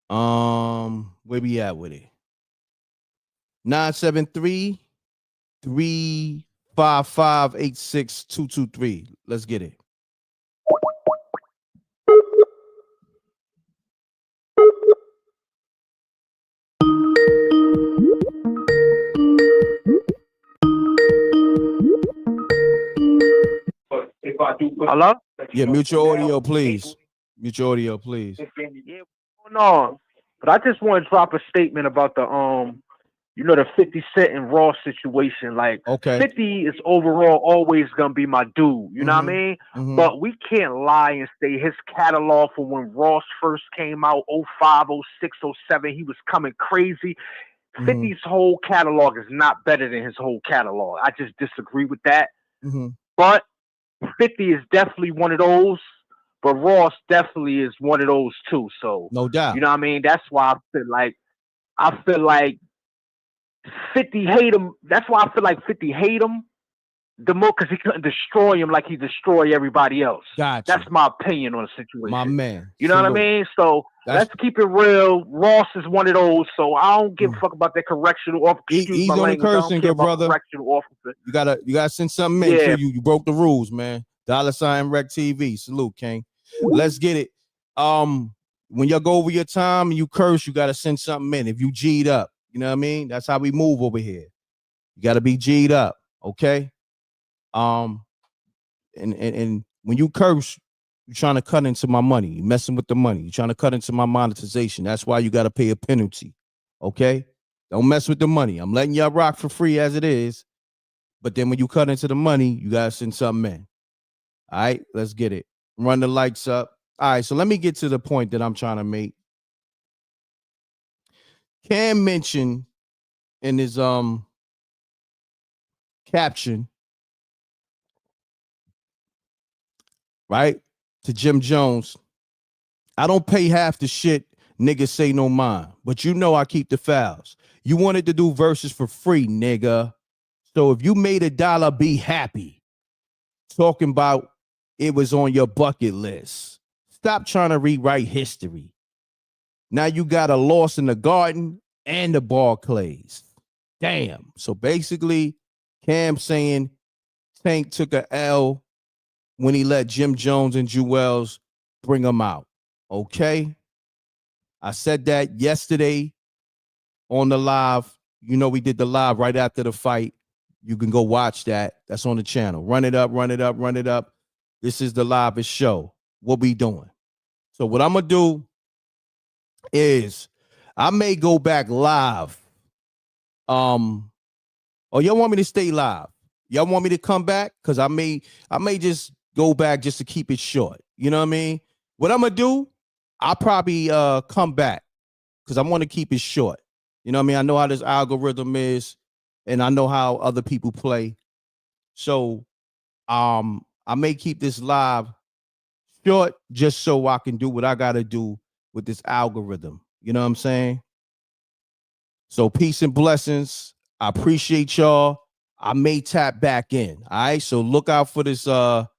where we at with it? 973-355-86223. Let's get it. Hello? Yeah, mute your audio, please. Mute your audio, please. Yeah, what's going on? But I just want to drop a statement about the the 50 Cent and Ross situation. Like, okay. 50 is overall always gonna be my dude. You know what I mean? Mm-hmm. But we can't lie and say his catalog for when Ross first came out, 05, 06, 07, he was coming crazy. 50's whole catalog is not better than his whole catalog. I just disagree with that. But 50 is definitely one of those, but Ross definitely is one of those too. So no doubt. You know what I mean? That's why I feel like 50 hate him. That's why I feel like 50 hate him the more, because he couldn't destroy him like he destroyed everybody else. Gotcha. That's my opinion on the situation. My man. You know what I mean? So let's keep it real. Ross is one of those. So I don't give a fuck about that correctional officer. He's on the cursing, good brother. Correctional officer. You gotta send something in. Yeah. You broke the rules, man. $ MRecktv. Salute, King. Let's get it. When y'all go over your time and you curse, you gotta send something in. If you G'd up, you know what I mean? That's how we move over here. You gotta be G'd up, okay? And when you curse, you're trying to cut into my money. You're messing with the money. You're trying to cut into my monetization. That's why you gotta pay a penalty. Okay? Don't mess with the money. I'm letting y'all rock for free as it is. But then when you cut into the money, you gotta send something in. All right, let's get it. Run the lights up. All right, so let me get to the point that I'm trying to make. Cam mentioned in his caption, right, to Jim Jones, I don't pay half the shit niggas say no mind, but you know I keep the fouls. You wanted to do Versuz for free, nigga. So if you made $1, be happy. Talking about it was on your bucket list. Stop trying to rewrite history. Now you got a loss in the Garden and the Barclays. Damn. So basically, Cam saying Tank took a L when he let Jim Jones and Jewels bring him out. Okay? I said that yesterday on the live. You know, we did the live right after the fight. You can go watch that. That's on the channel. Run it up, run it up, run it up. This is the livest show. What we doing? So what I'm going to do is I may go back live. Or y'all want me to stay live? Y'all want me to come back? Because I may just go back just to keep it short. You know what I mean? What I'm going to do, I'll probably come back because I want to keep it short. You know what I mean? I know how this algorithm is, and I know how other people play. So I may keep this live short just so I can do what I got to do with this algorithm. You know what I'm saying? So peace and blessings. I appreciate y'all. I may tap back in. All right. So look out for this. But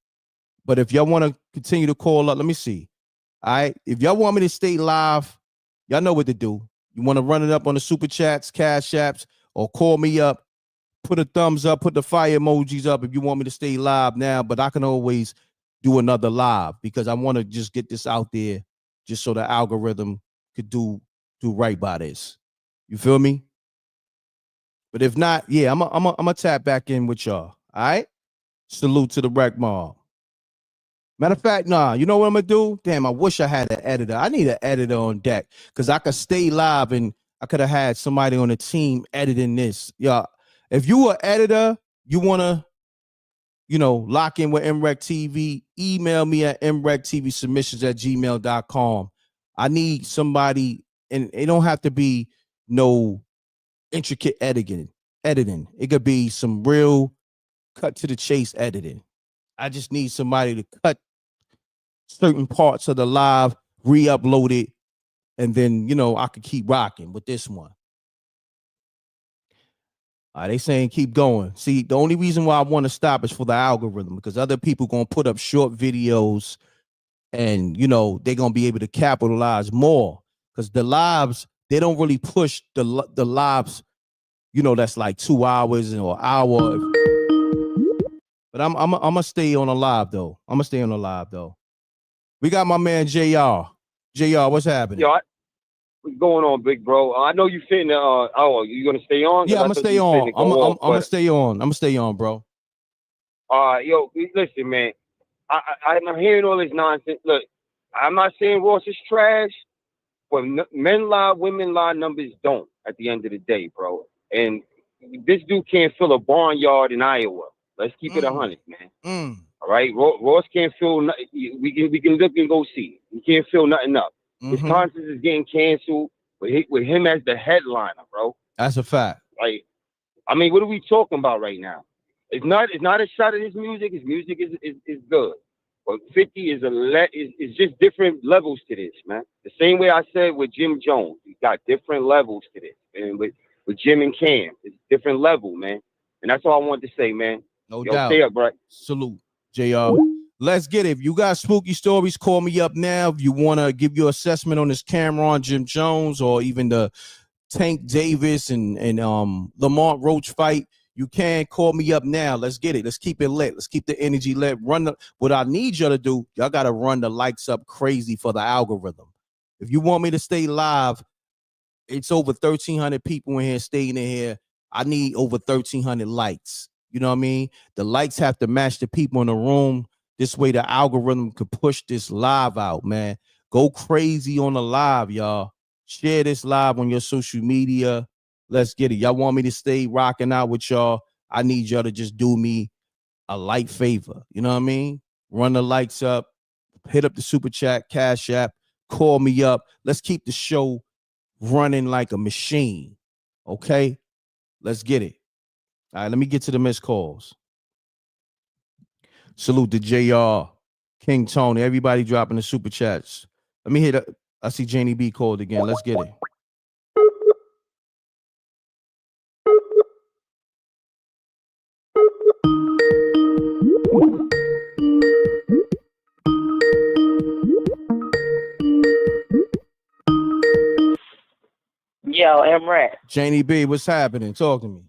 if y'all want to continue to call up, let me see. All right. If y'all want me to stay live, y'all know what to do. You want to run it up on the super chats, cash apps, or call me up, put a thumbs up, put the fire emojis up if you want me to stay live now. But I can always do another live because I want to just get this out there just so the algorithm could do right by this. You feel me? But if not, yeah, I'm gonna tap back in with y'all. All right. Salute to the Wreck Mob. Matter of fact, nah, you know what I'm gonna do? Damn, I wish I had an editor. I need an editor on deck because I could stay live and I could have had somebody on the team editing this. Yeah, if you an editor, you wanna, lock in with MRecktv, email me at mrecktvsubmissions@gmail.com. I need somebody, and it don't have to be no intricate editing. It could be some real cut to the chase editing. I just need somebody to cut certain parts of the live, re-upload it, and then, I could keep rocking with this one. They saying keep going. See, the only reason why I want to stop is for the algorithm because other people going to put up short videos and, they're going to be able to capitalize more because the lives, they don't really push the lives, that's like 2 hours or an hour. But I'm gonna stay on the live though. We got my man JR. JR, what's happening? Yo, what's going on, big bro? I know you fitting. You gonna stay on? Yeah, I'm gonna stay on. I'm gonna stay on. I'm gonna stay on, bro. Yo, listen, man. I'm hearing all this nonsense. Look, I'm not saying Ross is trash, but men lie, women lie, numbers don't. At the end of the day, bro. And this dude can't fill a barnyard in Iowa. Let's keep it 100, man. All right, Ross can't fill. We can look and go see. He can't fill nothing up. His concert is getting canceled with him as the headliner, bro. That's a fact. Like, I mean, what are we talking about right now? It's not a shot at his music. His music is good, but 50 is just different levels to this, man. The same way I said with Jim Jones, he got different levels to this, and with Jim and Cam, it's different level, man. And that's all I wanted to say, man. No Yo, doubt. stay up, bro. Salute, JR. Let's get it. If you got spooky stories, call me up now. If you want to give your assessment on this Cameron, Jim Jones, or even the Tank Davis and Lamont Roach fight, you can call me up now. Let's get it. Let's keep it lit. Let's keep the energy lit. What I need y'all to do, y'all got to run the likes up crazy for the algorithm. If you want me to stay live, it's over 1,300 people in here staying in here. I need over 1,300 likes. You know what I mean? The likes have to match the people in the room. This way the algorithm could push this live out, man. Go crazy on the live, y'all. Share this live on your social media. Let's get it. Y'all want me to stay rocking out with y'all? I need y'all to just do me a light favor. You know what I mean? Run the likes up. Hit up the super chat, cash app. Call me up. Let's keep the show running like a machine. Okay? Let's get it. All right, let me get to the missed calls. Salute to JR, King Tony, everybody dropping the super chats. Let me hit. I see Janie B called again. Let's get it. Yo, M.Reck. Janie B, what's happening? Talk to me.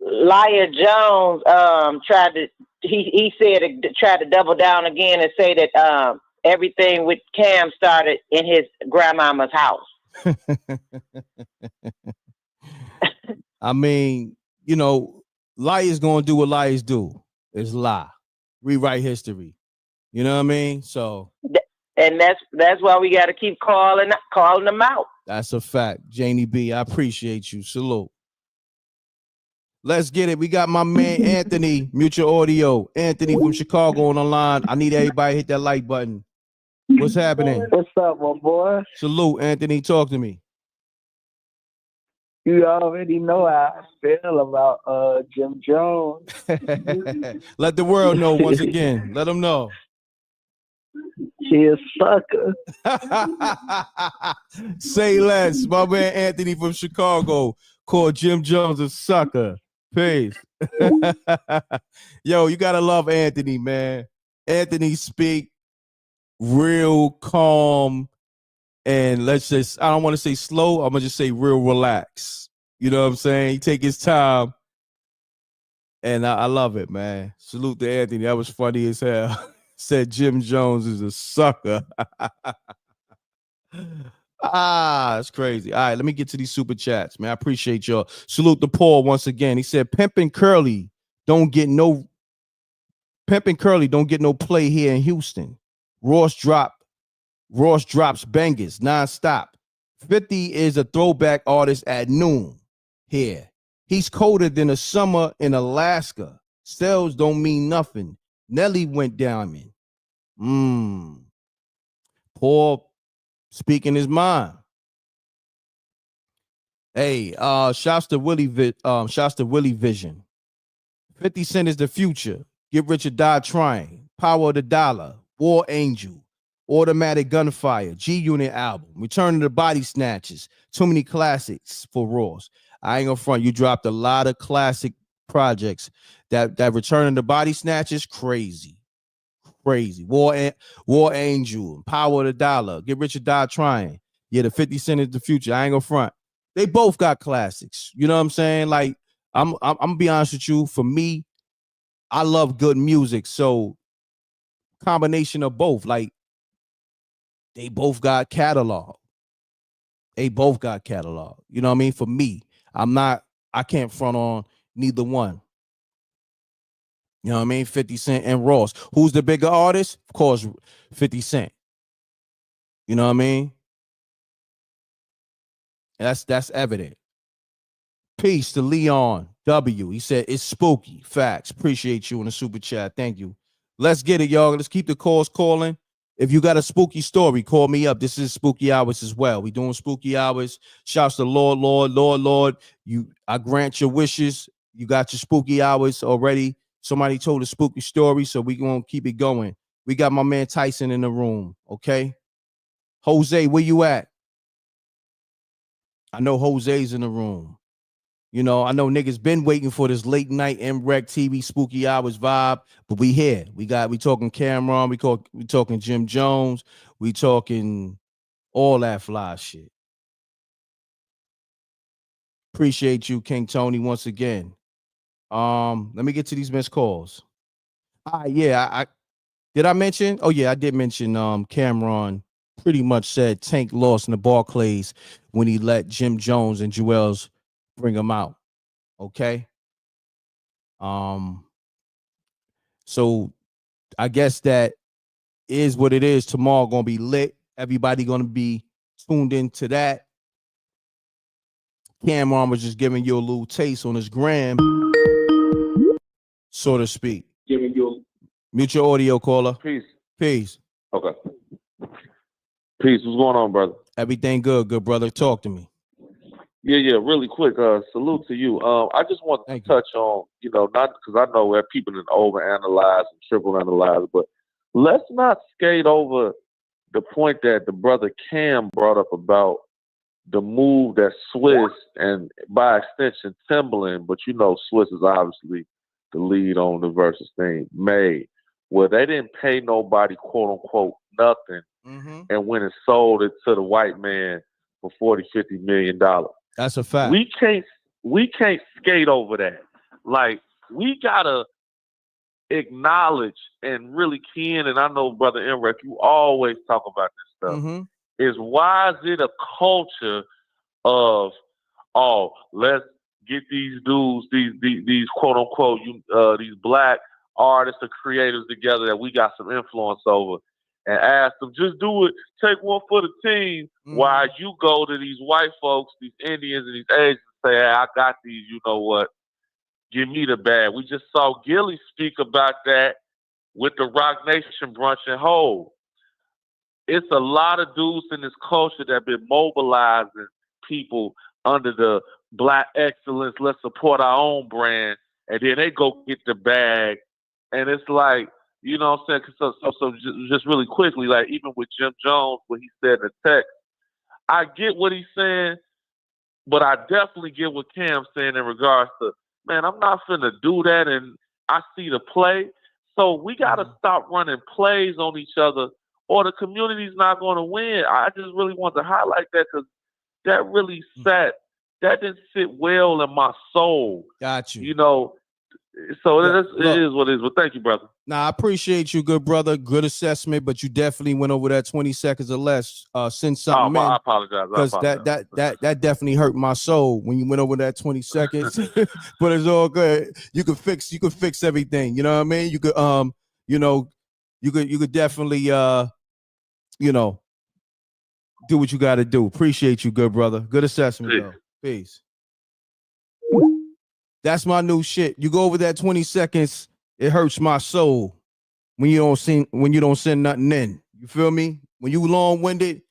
Liar Jones tried to double down again and say that everything with Cam started in his grandmama's house. I mean, you know, liars gonna do what liars do. Is lie. Rewrite history. You know what I mean? So and that's why we gotta keep calling them out. That's a fact. Janie B, I appreciate you. Salute. Let's get it. We got my man Anthony, Mutual Audio. Anthony from Chicago on the line. I need everybody to hit that like button. What's happening? What's up, my boy? Salute, Anthony. Talk to me. You already know how I feel about Jim Jones. Let the world know once again. Let them know. She a sucker. Say less. My man Anthony from Chicago called Jim Jones a sucker. Peace. Yo, you gotta love Anthony, man. Anthony speak real calm and I don't want to say slow, I'm gonna just say real relaxed. You know what I'm saying? He take his time and I love it, man. Salute to Anthony. That was funny as hell. Said Jim Jones is a sucker. It's crazy. All right, let me get to these super chats, man. I appreciate y'all. Salute to Paul once again. He said, Pimpin' Curly don't get no play here in Houston. Ross drops bangers nonstop. 50 is a throwback artist at noon here. He's colder than the summer in Alaska. Sales don't mean nothing. Nelly went diamond. Paul speaking his mind. Hey, shouts to Willie Vision. 50 Cent is the future. Get rich or die trying. Power of the Dollar. War Angel. Automatic Gunfire. G-Unit album. Return of the Body Snatchers. Too many classics for Ross. I ain't gonna front. You dropped a lot of classic projects. That Return of the Body Snatchers, crazy. War Angel. Power of the Dollar. Get rich or die trying. Yeah, the 50 Cent is the future. I ain't gonna front. They both got classics. You know what I'm saying? Like, I'm gonna be honest with you. For me, I love good music. So combination of both. Like, they both got catalog. You know what I mean? For me, I can't front on neither one. You know what I mean? 50 Cent and Ross. Who's the bigger artist? Of course, 50 Cent. You know what I mean? That's evident. Peace to Leon W. He said, it's spooky. Facts. Appreciate you in the super chat. Thank you. Let's get it, y'all. Let's keep the calls calling. If you got a spooky story, call me up. This is spooky hours as well. We doing spooky hours. Shouts to Lord. I grant your wishes. You got your spooky hours already. Somebody told a spooky story, so we gonna keep it going. We got my man Tyson in the room, okay? Jose, where you at? I know Jose's in the room. You know, I know niggas been waiting for this late night MRecktv spooky hours vibe, but we here. We talking Cameron, we talking Jim Jones, we talking all that fly shit. Appreciate you, King Tony, once again. Let me get to these missed calls. I did I mention? Oh yeah, I did mention Cameron pretty much said Tank lost in the Barclays when he let Jim Jones and Jewels bring him out. Okay. So I guess that is what it is. Tomorrow gonna be lit. Everybody gonna be tuned into that. Cameron was just giving you a little taste on his gram, so to speak. Giving you Mutual Audio caller. Peace. Okay. Peace. What's going on, brother? Everything good, brother. Talk to me. Yeah, really quick. Salute to you. I just want to touch on, not because I know where people can overanalyze and triple analyze, but let's not skate over the point that the brother Cam brought up about the move that Swiss and by extension Timbaland, but Swiss is obviously the lead on the Versuz thing, made, where they didn't pay nobody, quote unquote, nothing, and went and sold it to the white man for $40-50 million. That's a fact. We can't skate over that. Like, we gotta acknowledge and really keen, and I know Brother M.Reck, you always talk about this stuff, is why is it a culture of, oh, let's get these dudes, these quote unquote, these black artists or creators together that we got some influence over, and ask them, just do it, take one for the team, while you go to these white folks, these Indians and these Asians, and say, hey, I got these, you know what, give me the bag. We just saw Gilly speak about that with the Rock Nation brunch and Hove. It's a lot of dudes in this culture that have been mobilizing people under the Black excellence, let's support our own brand, and then they go get the bag. And it's like, you know what I'm saying? So just really quickly, like even with Jim Jones, what he said in the text, I get what he's saying, but I definitely get what Cam's saying in regards to, man, I'm not finna do that, and I see the play. So we got to stop running plays on each other, or the community's not going to win. I just really want to highlight that because that really that didn't sit well in my soul. Got you. You know, so it is what it is. But thank you, brother. Nah, I appreciate you, good brother. Good assessment, but you definitely went over that 20 seconds or less. Send something in. I apologize. Because that definitely hurt my soul when you went over that 20 seconds. But it's all good. You could fix everything. You know what I mean? You could you could definitely do what you got to do. Appreciate you, good brother. Good assessment, though. Peace. That's my new shit. You go over that 20 seconds, it hurts my soul when you don't send nothing in. You feel me? When you long-winded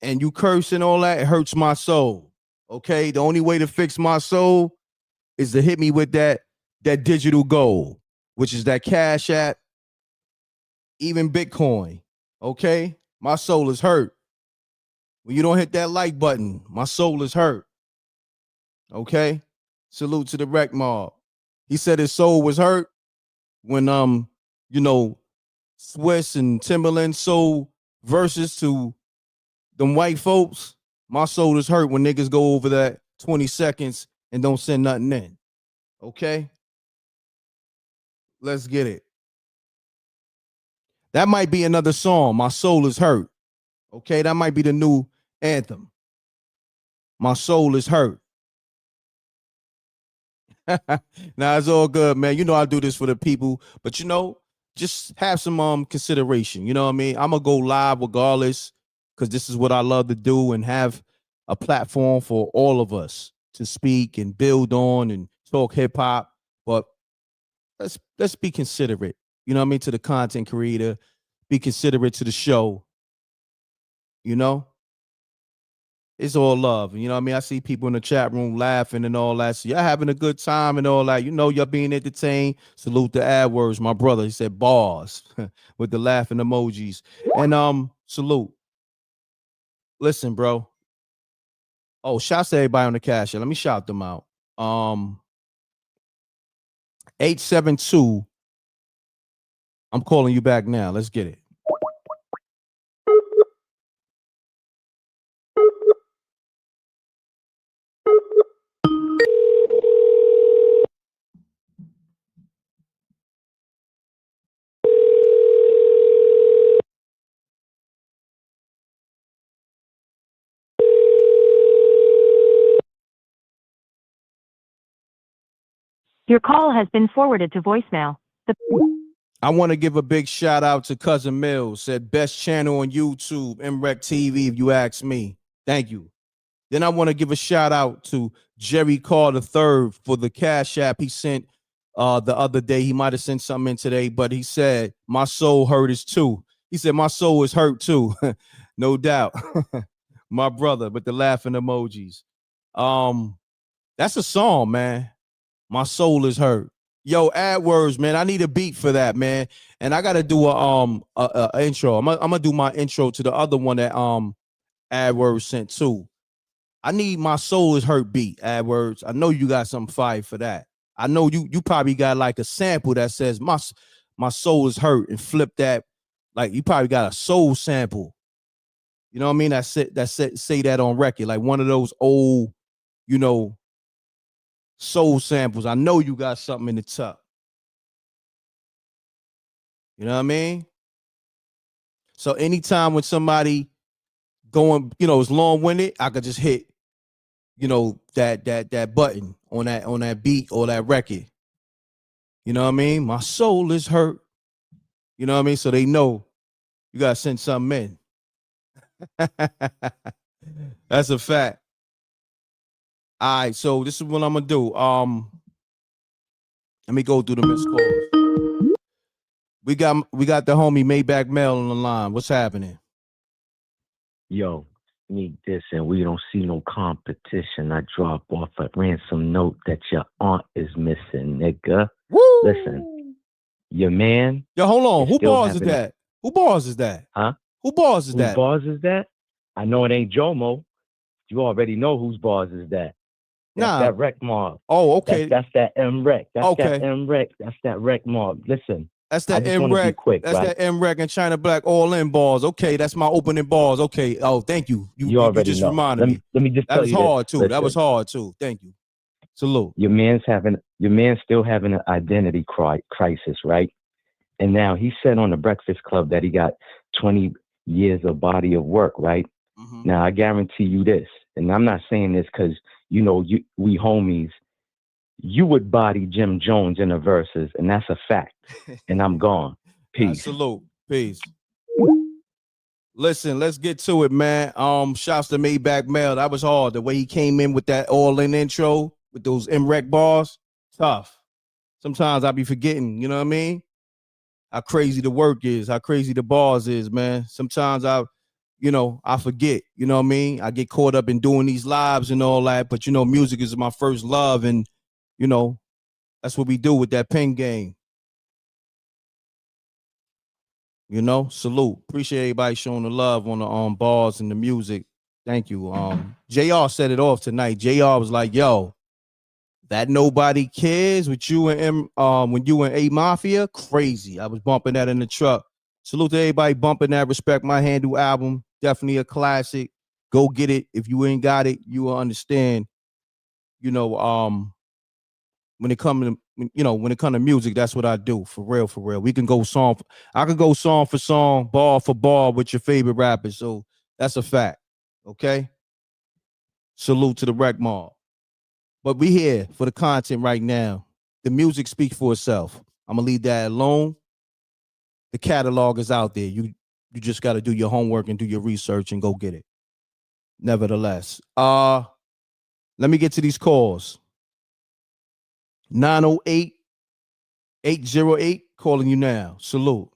and you curse and all that, it hurts my soul. Okay? The only way to fix my soul is to hit me with that digital gold, which is that Cash App, even Bitcoin. Okay? My soul is hurt. When you don't hit that like button, my soul is hurt. Okay? Salute to the Wreck Mob. He said his soul was hurt when Swiss and Timberland sold Versuz to them white folks. My soul is hurt when niggas go over that 20 seconds and don't send nothing in. Okay? Let's get it. That might be another song. My soul is hurt. Okay? That might be the new anthem. My soul is hurt. Nah, it's all good, man. You know I do this for the people, but just have some consideration. You know what I mean? I'm gonna go live regardless, because this is what I love to do, and have a platform for all of us to speak and build on and talk hip hop. But let's be considerate. You know what I mean? To the content creator, be considerate to the show. You know? It's all love. You know what I mean? I see people in the chat room laughing and all that. So y'all having a good time and all that. You know, y'all being entertained. Salute the AdWords, my brother. He said bars with the laughing emojis. And salute. Listen, bro. Oh, shouts to everybody on the cash. Let me shout them out. 872. I'm calling you back now. Let's get it. Your call has been forwarded to voicemail. I want to give a big shout out to Cousin Mills. Said best channel on YouTube, MRecktv, if you ask me. Thank you. Then I want to give a shout out to Jerry Carr III for the Cash App he sent the other day. He might have sent something in today, but he said, my soul hurt is too. He said, my soul is hurt too. No doubt. My brother, with the laughing emojis. That's a song, man. My soul is hurt. Yo, AdWords, man. I need a beat for that, man. And I gotta do a intro. I'm gonna do my intro to the other one that AdWords sent too. I need my soul is hurt beat, AdWords. I know you got something fire for that. I know you probably got like a sample that says my soul is hurt, and flip that. Like you probably got a soul sample. You know what I mean? Say that on record, like one of those old, you know, soul samples. I know you got something in the tuck. You know what I mean? So anytime when somebody going, you know, is long-winded, I could just hit, you know, that button on that beat or that record. You know what I mean? My soul is hurt. You know what I mean? So they know you gotta send something in. That's a fact. All right, so this is what I'm gonna do. Let me go through the missed calls. We got the homie Maybach Mel on the line. What's happening? Yo, need this and we don't see no competition. I drop off a ransom note that your aunt is missing, nigga. Woo! Listen, your man. Yo, hold on. Who bars is that? Who bars is that? Huh? Who bars is Whose that? bars is that? I know it ain't Jomo. You already know whose bars is that. That's Nah. that Rec Mob. Oh, okay. That's that M.Reck. That's Okay. that M.Reck. That's that Rec Mob. Listen. That's I that just wanna be M.Reck. quick, That's right? that M.Reck and China Black all in bars. Okay, that's my opening bars. Okay. Oh, thank you. You already just know. reminded me. Let me just That tell was you this. hard too. That Listen. was hard too. Thank you. Salute. Your man's still having an identity crisis, right? And now he said on the Breakfast Club that he got 20 years of body of work, right? Mm-hmm. Now I guarantee you this, and I'm not saying this because you know we homies. You would body Jim Jones in the Versuz, and that's a fact. And I'm gone. Peace. Salute. Peace. Listen, let's get to it, man. Shouts to Maybach Mel. That was hard. The way he came in with that all-in intro with those M.Reck bars, tough. Sometimes I be forgetting, you know what I mean? How crazy the work is, how crazy the bars is, man. Sometimes I forget, you know what I mean? I get caught up in doing these lives and all that, but you know, music is my first love, and you know, that's what we do with that pen game. You know, salute. Appreciate everybody showing the love on the bars and the music. Thank you. JR set it off tonight. JR was like, yo, that Nobody Cares with you and when you and A Mafia, crazy. I was bumping that in the truck. Salute to everybody bumping that Respect My Handle album. Definitely a classic. Go get it. If you ain't got it, you will understand. You know, when it comes to music, that's what I do. For real, for real. We can go I could go song for song, bar for bar with your favorite rappers. So that's a fact. Okay. Salute to the Rec Mob. But we here for the content right now. The music speaks for itself. I'm gonna leave that alone. The catalog is out there. You just got to do your homework and do your research and go get it. Nevertheless, let me get to these calls. 908-808, calling you now. Salute.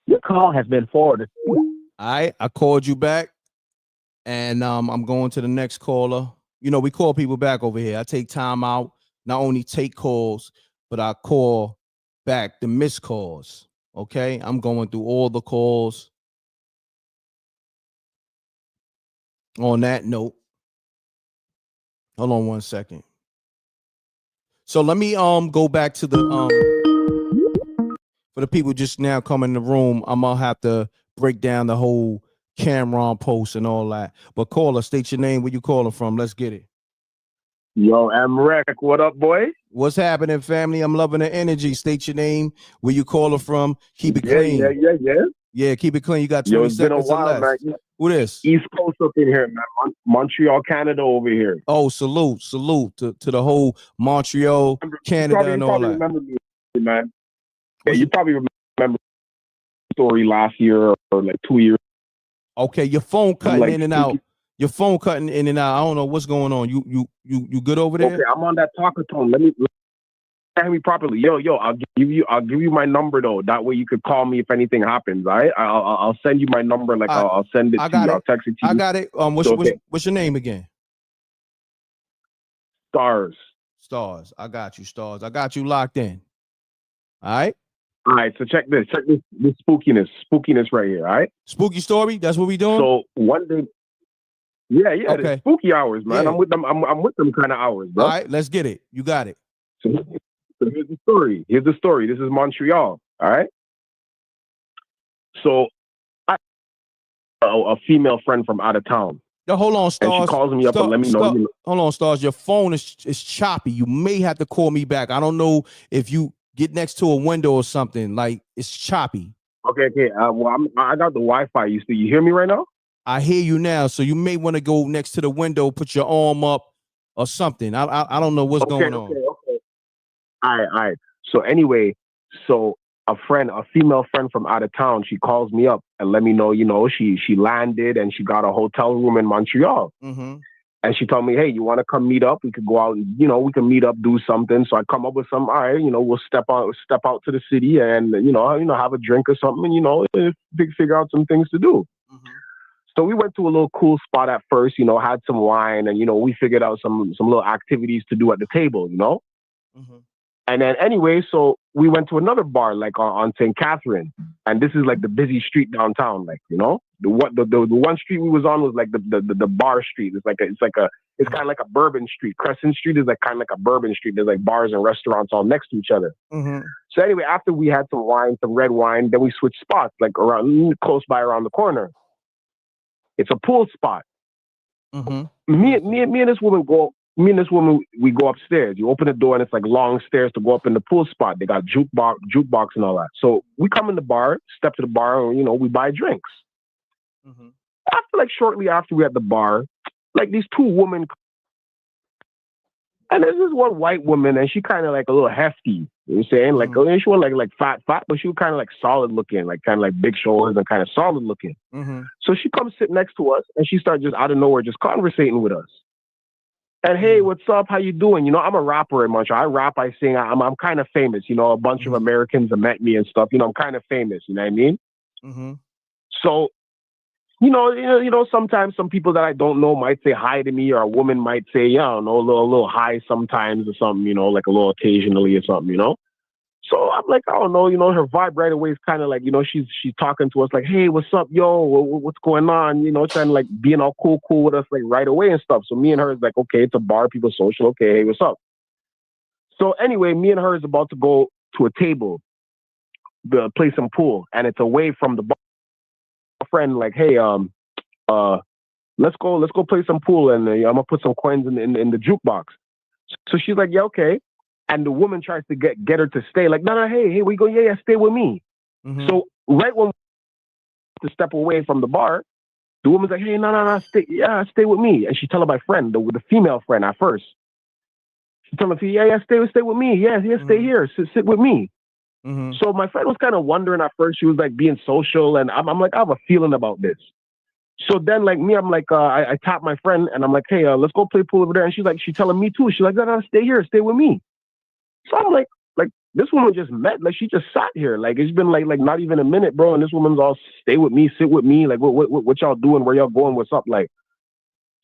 Your call has been forwarded. All right, I called you back, and I'm going to the next caller. You know, we call people back over here. I take time out, not only take calls, but I call back the missed calls. Okay, I'm going through all the calls. On that note, hold on one second. So let me go back to the for the people just now coming in the room. I'm gonna have to break down the whole Cameron post and all that. But caller, state your name, where you calling from. Let's get it. Yo, M.Reck, what up, boy? What's happening, family? I'm loving the energy. State your name, where you calling from. Keep it clean. Yeah, keep it clean. You got 20 Yo, it's been a seconds or while, less. man. Who this? East Coast up in here, man. Montreal, Canada over here. Oh, salute to the whole Montreal, Canada, and all that. Remember me, man. Yeah, you probably remember the story last year or like 2 years. Okay, your phone cutting in and out. Your phone cutting in and out. I don't know what's going on. You good over there? Okay, I'm on that talkathon. Let me hear me properly. Yo, I'll give you my number though. That way you could call me if anything happens. All right, I'll send you my number. Like I'll send it to you. I'll text it to you. I got it. What's your name again? Stars. Stars. I got you, Stars. I got you locked in. All right. All right. So check this. Check this spookiness right here. All right. Spooky story. That's what we doing. So one day. Yeah. Okay. The spooky hours, man. Yeah. I'm with them. I'm with them kind of hours, bro. All right. Let's get it. You got it. So here's the story. This is Montreal. All right. So a female friend from out of town. Yo, hold on, Stars. And she calls me up and let me know. Hold on, Stars. Your phone is choppy. You may have to call me back. I don't know if you get next to a window or something. Like, it's choppy. Okay. Well, I got the Wi-Fi. You hear me right now? I hear you now. So you may want to go next to the window, put your arm up or something. I don't know what's going on. Okay. All right. So anyway, a female friend from out of town, she calls me up and let me know, she landed and she got a hotel room in Montreal. Mm-hmm. And she told me, hey, you want to come meet up? We could go out and, we can meet up, do something. So I come up with all right, we'll step out to the city and, have a drink or something and, figure out some things to do. Mm-hmm. So we went to a little cool spot at first, had some wine and, we figured out some little activities to do at the table, Mm-hmm. And then anyway, so we went to another bar, like on St. Catherine. And this is like the busy street downtown, like, the one street we was on was like the bar street. It's kind of like a bourbon street. Crescent Street is like kind of like a bourbon street. There's like bars and restaurants all next to each other. Mm-hmm. So anyway, after we had some wine, some red wine, then we switched spots, like close by around the corner. It's a pool spot. Mm-hmm. Me and this woman we go upstairs. You open the door and it's like long stairs to go up in the pool spot. They got jukebox and all that. So we come in the bar, step to the bar, and, we buy drinks. Mm-hmm. Shortly after we're at the bar, like these two women, and there's this one white woman, and she kind of like a little hefty. You know what I'm saying? Like, she wasn't like fat, but she was kind of like solid looking, like kind of like big shoulders and kind of solid looking. Mm-hmm. So she comes sit next to us, and she starts just out of nowhere just conversating with us. And hey, what's up? How you doing? I'm a rapper in Montreal. I rap, I sing. I'm kind of famous. A bunch of Americans have met me and stuff. I'm kind of famous. You know what I mean? Mm-hmm. So, sometimes some people that I don't know might say hi to me, or a woman might say, a little hi sometimes or something. Like a little occasionally or something. So I'm like, I don't know. Her vibe right away is kind of like, she's talking to us like, hey, what's up, yo? What's going on? Trying to like being all cool with us like right away and stuff. So me and her is like, okay, it's a bar, people social. Okay, hey, what's up? So anyway, me and her is about to go to a table, play some pool, and it's away from the bar. Friend like, hey, let's go play some pool, and I'm gonna put some coins in the jukebox. So she's like, yeah, okay. And the woman tries to get her to stay. Like, no, hey, we go, yeah, stay with me. Mm-hmm. So right when we to step away from the bar, the woman's like, hey, no, stay with me. And she tell her my friend, the female friend at first. She told her, yeah, stay with me. Yeah, stay here, sit with me. Mm-hmm. So my friend was kind of wondering at first. She was like being social, and I'm like, I have a feeling about this. So then, like me, I'm like, I tap my friend, and I'm like, hey, let's go play pool over there. And she's telling me too. She's like, no, stay here, stay with me. So I'm like this woman just met, like she just sat here, like it's been like not even a minute, bro. And this woman's all stay with me, sit with me, like what y'all doing, where y'all going, what's up, like.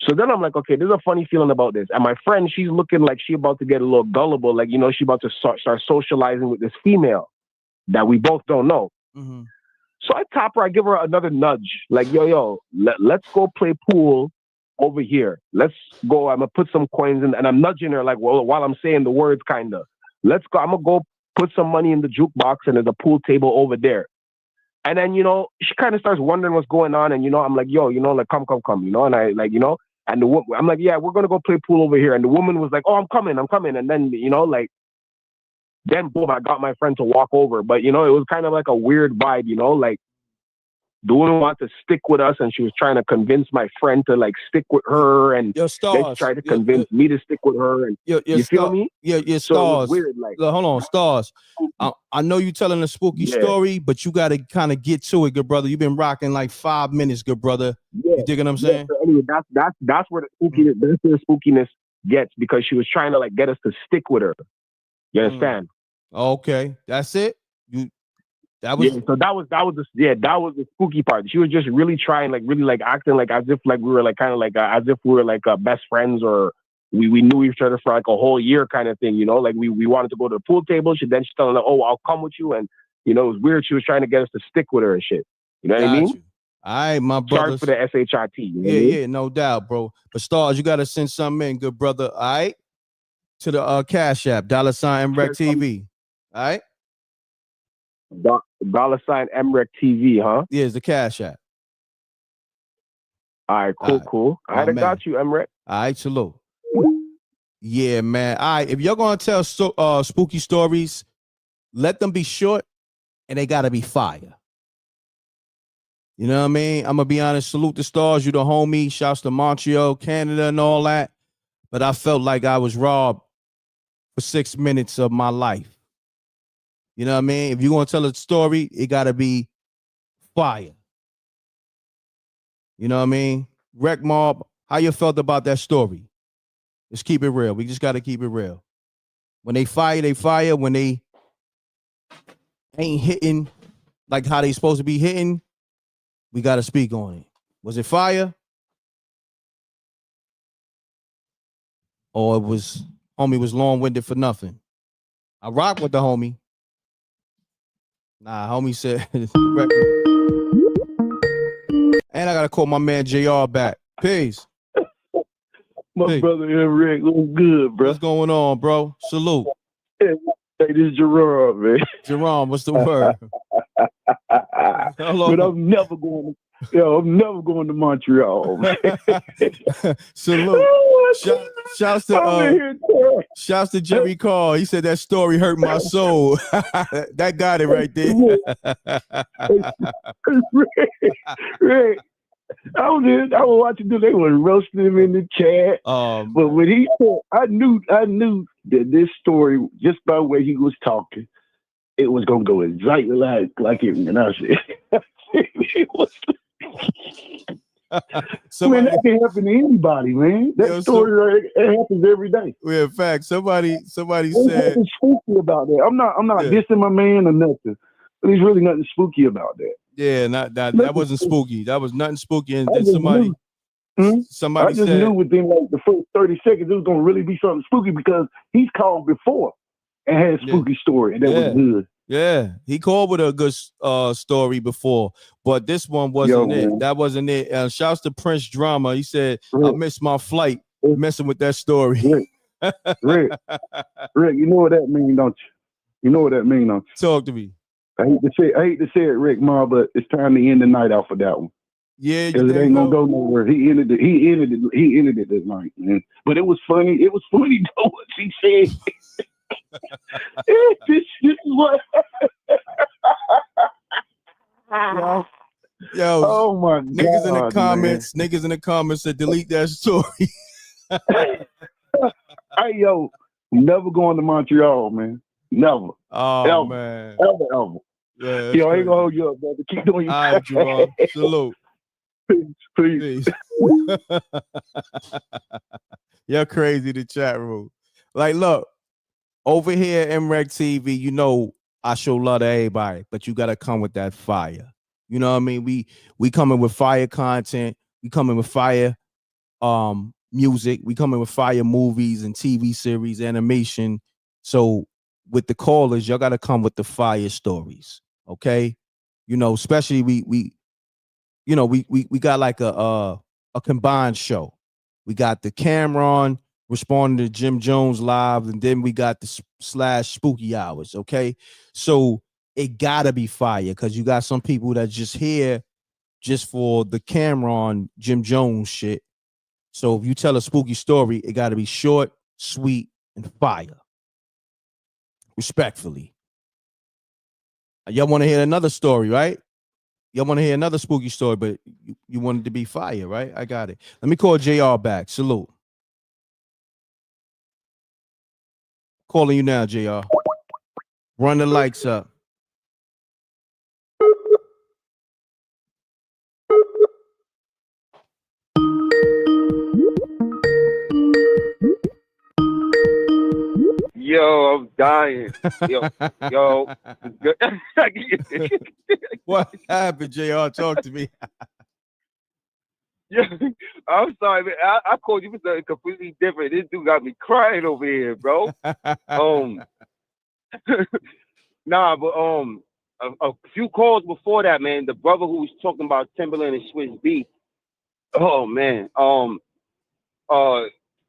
So then I'm like, okay, there's a funny feeling about this. And my friend, she's looking like she about to get a little gullible, like she about to start socializing with this female that we both don't know. Mm-hmm. So I tap her, I give her another nudge, like yo, let's go play pool over here. Let's go. I'm gonna put some coins in, and I'm nudging her like while I'm saying the words, kind of. Let's go. I'm going to go put some money in the jukebox, and there's a pool table over there. And then, she kind of starts wondering what's going on. And, I'm like, yo, like, come. And I like, and I'm like, yeah, we're going to go play pool over here. And the woman was like, oh, I'm coming. And then, then boom, I got my friend to walk over. But, it was kind of like a weird vibe, like, the woman wanted to stick with us, and she was trying to convince my friend to like stick with her, and they tried to convince me to stick with her. And you feel me? Yeah, so Stars. it was weird, like, hold on, Stars. I know you telling a spooky story, but you got to kind of get to it, good brother. You've been rocking like 5 minutes, good brother. Yeah. You dig what I'm saying? So anyway, that's where the spookiness, that's where the spookiness gets, because she was trying to like get us to stick with her. You understand? Okay, that's it. That was so that was the spooky part. She was just really trying, like really like acting like as if like we were like kind of like as if we were like best friends or we knew each other for like a whole year kind of thing, you know, like we wanted to go to the pool table. She's telling her, oh, I'll come with you. And, you know, it was weird. She was trying to get us to stick with her and shit. You know what I mean? You. All right, my brother. Sorry for the SHIT. You know yeah, no doubt, bro. But Stars, you got to send something in, good brother. All right? To the Cash App, $ MRecktv. All right? $ MRecktv, huh? Yeah, it's the Cash App. All right, cool. I got you, M.Reck. All right, salute. Yeah, man. All right, if you're going to tell spooky stories, let them be short and they got to be fire. You know what I mean? I'm going to be honest. Salute the Stars. You the homie. Shouts to Montreal, Canada, and all that. But I felt like I was robbed for 6 minutes of my life. You know what I mean? If you're going to tell a story, it got to be fire. You know what I mean? Wreck Mob, how you felt about that story? Let's keep it real. We just got to keep it real. When they fire, they fire. When they ain't hitting like how they supposed to be hitting, we got to speak on it. Was it fire? Or it was, homie was long-winded for nothing? I rock with the homie. Nah, homie said. And I got to call my man JR back. Peace. My brother M.Reck, what's good, bro? What's going on, bro? Salute. Hey, this is Jerome, man. Jerome, what's the word? Hello. But I'm never going to Montreal, man. Salute. Shouts to Jimmy Carr. He said that story hurt my soul. That got it right there. Right. I was watching them. They were roasting him in the chat. But when he said, I knew that this story, just by the way he was talking, it was gonna go exactly like it. And I said, it was. Man, that can happen to anybody, man. That story it happens every day. Yeah, in fact, somebody There's said nothing spooky about that. I'm not dissing my man or nothing. But there's really nothing spooky about that. Yeah, that wasn't spooky. That was nothing spooky. And then somebody I just knew within like the first 30 seconds it was gonna really be something spooky because he's called before and had a spooky story and that was good. Yeah, he called with a good story before, but this one wasn't it. That wasn't it. Shouts to Prince Drama. He said, I missed my flight messing with that story. Rick, you know what that means, don't you? You know what that means, don't you? Talk to me. I hate to say it, Rick Ma, but it's time to end the night off of that one. Yeah, because it ain't gonna go nowhere. He ended it this night, man. But it was funny. It was funny though what he said. this is what. Yo, oh my niggas God, in the comments, man. niggas in the comments said delete that story. Hey yo, never going to Montreal, man. Never. Oh ever. Man. Ever. Yeah, yo, I ain't gonna hold you up, brother. Keep doing your all right, Jerome. Salute. Peace. You're crazy, the chat room. Like, look, over here at MRecktv, you know I show love to everybody, but you gotta come with that fire. You know what I mean? We coming with fire content. We coming with fire music. We coming with fire movies and TV series, animation. So with the callers, y'all gotta come with the fire stories. Okay? You know, especially we got like a combined show. We got the Cameron responding to Jim Jones live, and then we got the / spooky hours. Okay, so it gotta be fire because you got some people that just here just for the Cameron Jim Jones shit. So if you tell a spooky story, it gotta be short, sweet, and fire. Respectfully. Y'all want to hear another story, right? Y'all want to hear another spooky story, but you wanted to be fire, right? I got it. Let me call JR back. Salute. Calling you now, JR. Run the lights up. Yo, I'm dying. Yo. What happened, JR? Talk to me. Yeah, I'm sorry, man. I called you for something completely different. This dude got me crying over here, bro. Nah, but a few calls before that, man. The brother who was talking about Timberland and Swiss Beats. Oh man. I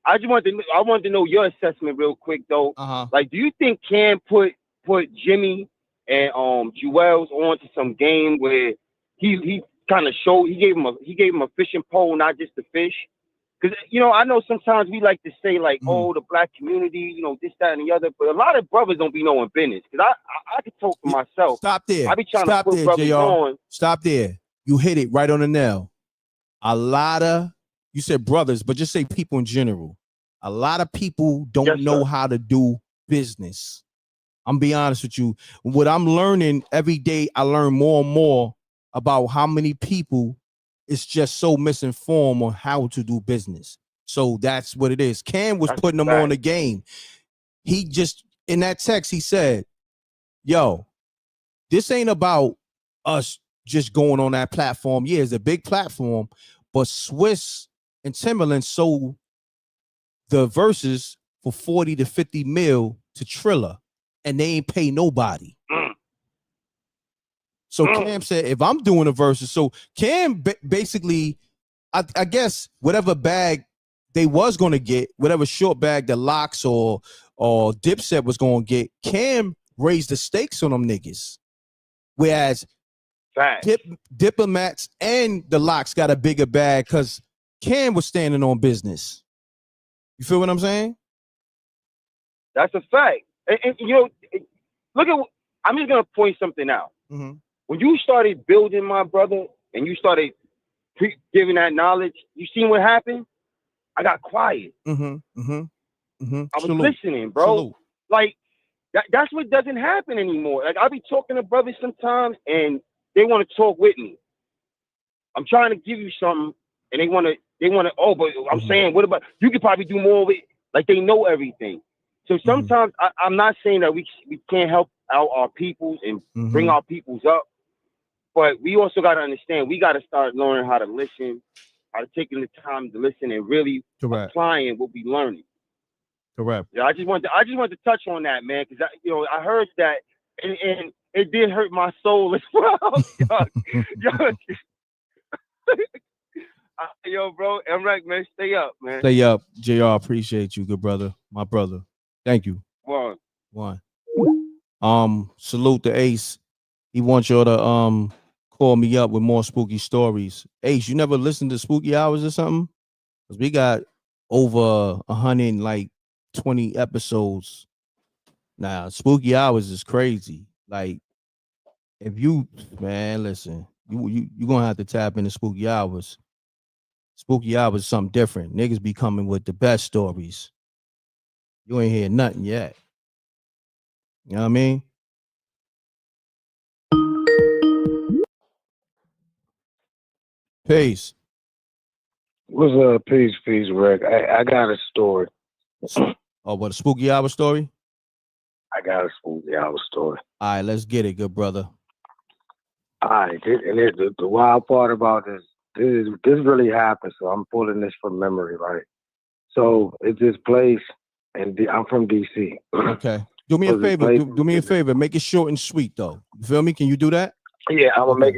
wanted to know your assessment real quick though. Like, do you think Cam put Jimmy and Jewels onto some game where he kind of showed he gave him a fishing pole, not just the fish? Because I know sometimes we like to say like, oh, the black community, this, that, and the other, but a lot of brothers don't be knowing business. Because I can talk for myself. Stop there. I be trying Stop to put there, brothers JR. on. Stop there. You hit it right on the nail. A lot of, you said brothers, but just say people in general. A lot of people don't know how to do business. I'm be honest with you. What I'm learning every day, I learn more and more about how many people is just so misinformed on how to do business. So that's what it is. Cam was putting them on the game. He just, in that text, he said, yo, this ain't about us just going on that platform. Yeah, it's a big platform, but Swiss and Timberland sold the Versuz for 40 to 50 mil to Triller, and they ain't pay nobody. So Cam said, if I'm doing a Versuz, so Cam basically, I guess whatever bag they was going to get, whatever short bag the Locks or Dipset was going to get, Cam raised the stakes on them niggas. Whereas Diplomats and the Locks got a bigger bag because Cam was standing on business. You feel what I'm saying? That's a fact. And look at, I'm just going to point something out. When you started building, my brother, and you started giving that knowledge, you seen what happened? I got quiet. I was listening, bro. Salute. Like, that's what doesn't happen anymore. Like, I be talking to brothers sometimes, and they want to talk with me. I'm trying to give you something, and they want to, oh, but I'm saying, what about, you could probably do more of it. Like, they know everything. So sometimes I'm not saying that we can't help out our peoples and bring our peoples up, but we also got to understand, we got to start learning how to listen, how to take the time to listen and really applying what we learning. Correct. Yeah, I just want to touch on that, man, because I heard that and it did hurt my soul as well. Yo, bro, M.Reck, man, stay up, man. Stay up, JR. Appreciate you, good brother, my brother. Thank you. One. Salute to Ace. He wants y'all to call me up with more spooky stories. Ace, you never listened to Spooky Hours or something? Because we got over 120 episodes. Now, Spooky Hours is crazy. Like, if you, man, listen, you gonna have to tap into Spooky Hours. Spooky Hours is something different. Niggas be coming with the best stories. You ain't hear nothing yet. You know what I mean? Peace. What's up? Peace, Reck. I got a story. Oh, what, a Spooky Hour story? I got a Spooky Hour story. All right, let's get it, good brother. All right, and the wild part about this really happened, so I'm pulling this from memory, right? So it's this place, and I'm from DC. Okay. Do me a favor. Do me a favor. Make it short and sweet, though. You feel me? Can you do that? Yeah, I'm gonna make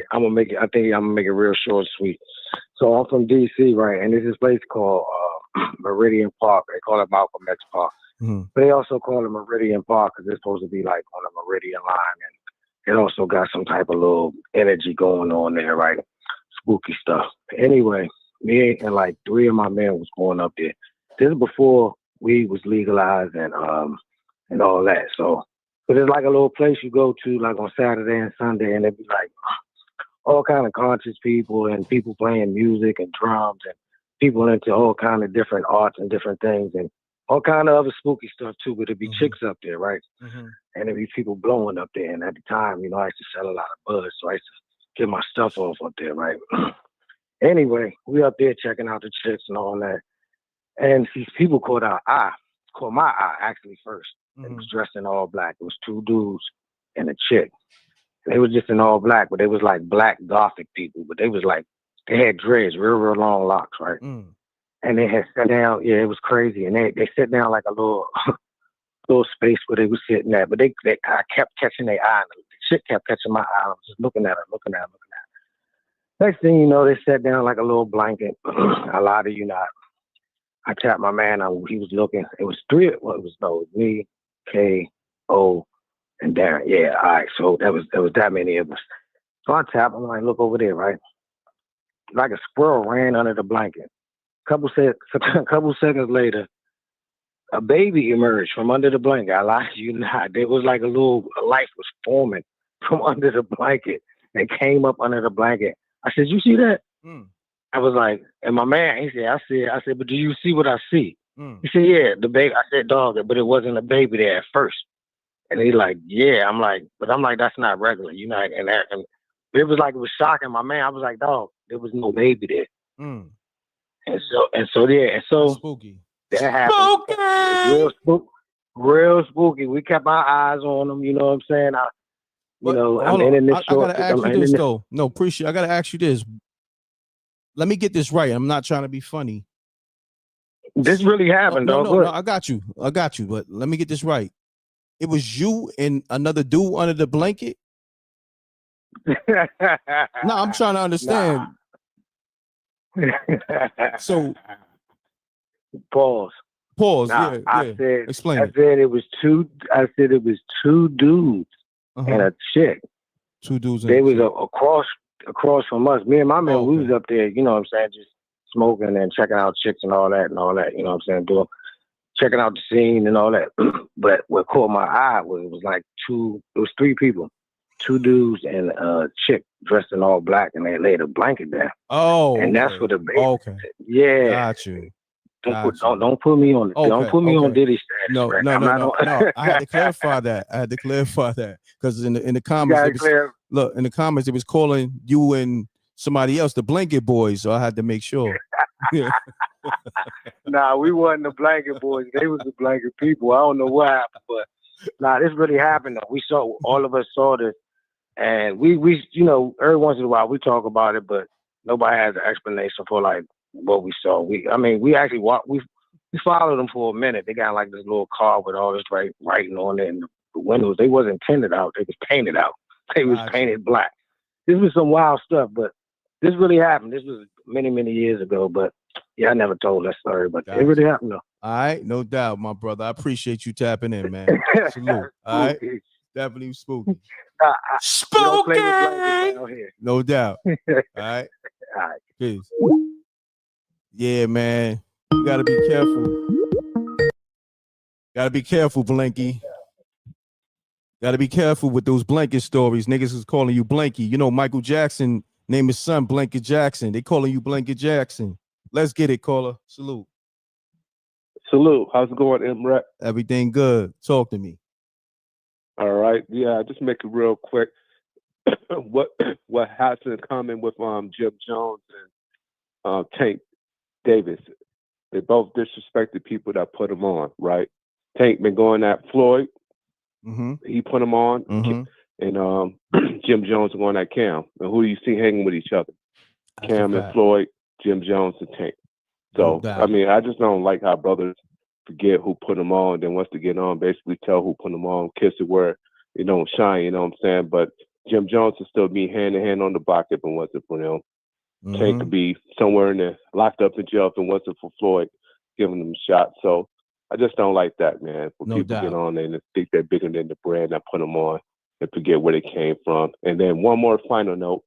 it. I think I'm gonna make it real short and sweet. So I'm from DC, right? And there's this place called Meridian Park. They call it Malcolm X Park. But they also call it Meridian Park because it's supposed to be like on a meridian line, and it also got some type of little energy going on there, right? Spooky stuff. Anyway, me and like 3 of my men was going up there. This is before weed was legalized and all that. So it's like a little place you go to like on Saturday and Sunday, and it'd be like all kind of conscious people and people playing music and drums and people into all kind of different arts and different things and all kind of other spooky stuff too. But it'd be chicks up there, right? And it'd be people blowing up there. And at the time, I used to sell a lot of buzz, so I used to get my stuff off up there, right? Anyway, we up there checking out the chicks and all that. And these people caught my eye actually first. It was dressed in all black. It was 2 dudes and a chick. They was just in all black, but they was like black gothic people, but they was like They had dreads, real long locks, right? And they had sat down. Yeah, it was crazy. And they sat down like a little little space where they were sitting at. But I kept catching their eye. And the shit kept catching my eye. I was just looking at her. Next thing you know, they sat down like a little blanket. I lied to you not. I tapped my man. He was looking. It was three. Well, it was me, K, O, and Darren. Yeah, all right. So there was that many of us. So I tapped. I'm like, look over there, right? Like a squirrel ran under the blanket. Couple seconds later, a baby emerged from under the blanket. I lied to you not. There was like a life was forming from under the blanket and came up under the blanket. I said, "You see that?" I was like, and my man, he said, I said, "But do you see what I see?" He said, "Yeah, the baby." I said, "Dog, but it wasn't a baby there at first." And he's like, "Yeah." I'm like, "That's not regular." You know, and it was like, it was shocking my man. I was like, "Dog, there was no baby there." And so spooky. That happened. Real spooky. We kept our eyes on them. You know what I'm saying? I'm ending this short. I gotta ask you this though. No, appreciate. I gotta ask you this. Let me get this right. I'm not trying to be funny. This really happened, though. No, I got you. But let me get this right. It was you and another dude under the blanket? No, I'm trying to understand. So pause. Nah, yeah. Explain. I said it was two dudes and a chick. Two dudes. They was across from us. Me and my man, we was up there. You know what I'm saying? Just smoking and checking out chicks and all that. You know what I'm saying? Checking out the scene and all that. But what caught my eye was three people. Two dudes and a chick dressed in all black, and they laid a blanket down. And that's what the baby. Okay. Yeah. Got you. Don't put me on. Don't put me on Diddy status. No. I had to clarify that. Because in the comments, in the comments, it was calling you and somebody else the blanket boys. So I had to make sure. Nah, we wasn't the blanket boys. They was the blanket people. I don't know what happened, but this really happened. Though. All of us saw this, and we every once in a while we talk about it, but nobody has an explanation for like what we saw. We actually walked. We followed them for a minute. They got like this little car with all this writing on it, and the windows, they wasn't tinted out. They was painted out. They was painted black. This was some wild stuff, but this really happened. This was many, many years ago, but yeah, I never told that story, but it really happened though. All right, no doubt, my brother. I appreciate you tapping in, man. Salute. All right, definitely spooky. Spooky. No doubt. All right. All right. Peace. Yeah, man. You gotta be careful. Gotta be careful, Blanky. Gotta be careful with those blanket stories. Niggas is calling you Blanky. You know, Michael Jackson named his son Blanket Jackson. They calling you Blanket Jackson. Let's get it, caller. Salute. Salute. How's it going, M.Reck? Everything good. Talk to me. All right. Yeah, just make it real quick. what has in common with Jim Jones and Tank Davis? They both disrespected people that put them on, right? Tank been going at Floyd. He put him on. And Jim Jones going at Cam. And who do you see hanging with each other? Cam and Floyd, Jim Jones and Tank. So, I just don't like how brothers forget who put them on, then once they get on, basically tell who put them on, kiss it where it don't shine, you know what I'm saying? But Jim Jones would still be hand in hand on the block if it wasn't for them. Tank could be somewhere in there, locked up in jail if it wasn't for Floyd giving them a shot. So I just don't like that, man. When people get on there and think they're bigger than the brand that put them on and forget where they came from. And then one more final note.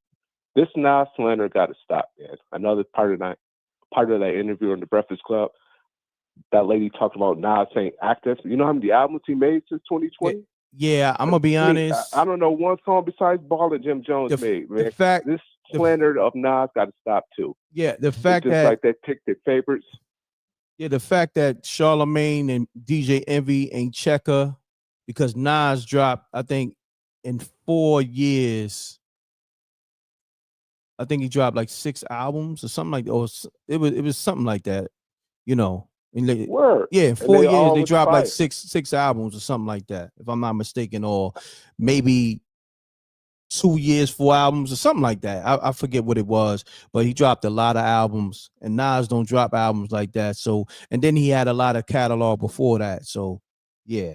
This Nas slander got to stop, man. Another part of that interview on the Breakfast Club, that lady talked about Nas saying active. You know how many albums he made since 2020? Yeah, I'm gonna be honest. I don't know one song besides Ball that Jim Jones made. Man. This slander of Nas got to stop too. Yeah, the fact just that like they picked their favorites. Yeah, the fact that Charlemagne and DJ Envy ain't checker because Nas dropped, I think, in 4 years. I think he dropped like 6 albums or something like that. Or it was something like that, you know. Word. Yeah, in 4 years they dropped like six albums or something like that, if I'm not mistaken, or maybe 2 years, 4 albums, or something like that. I forget what it was, but he dropped a lot of albums, and Nas don't drop albums like that. So, and then he had a lot of catalog before that. So, yeah,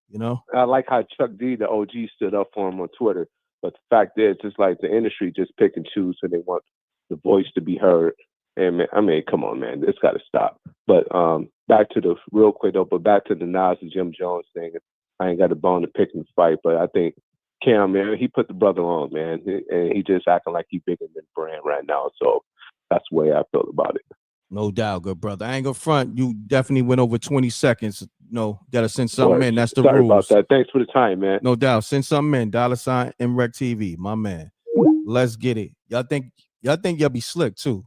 you know. I like how Chuck D, the OG, stood up for him on Twitter. But the fact is, it's like the industry just pick and choose, so they want the voice to be heard. And man, I mean, come on, man, this got to stop. But back to the real quick though. But back to the Nas and Jim Jones thing. I ain't got a bone to pick and fight, but I think Cam, man, he put the brother on, man, and he just acting like he bigger than brand right now. So that's the way I feel about it. No doubt, good brother. I ain't gonna front. You definitely went over 20 seconds. No, gotta send something in. That's the Sorry rules. about that. Thanks for the time, man. No doubt. Send something in. $ MRecktv, my man. Let's get it. Y'all think y'all be slick too.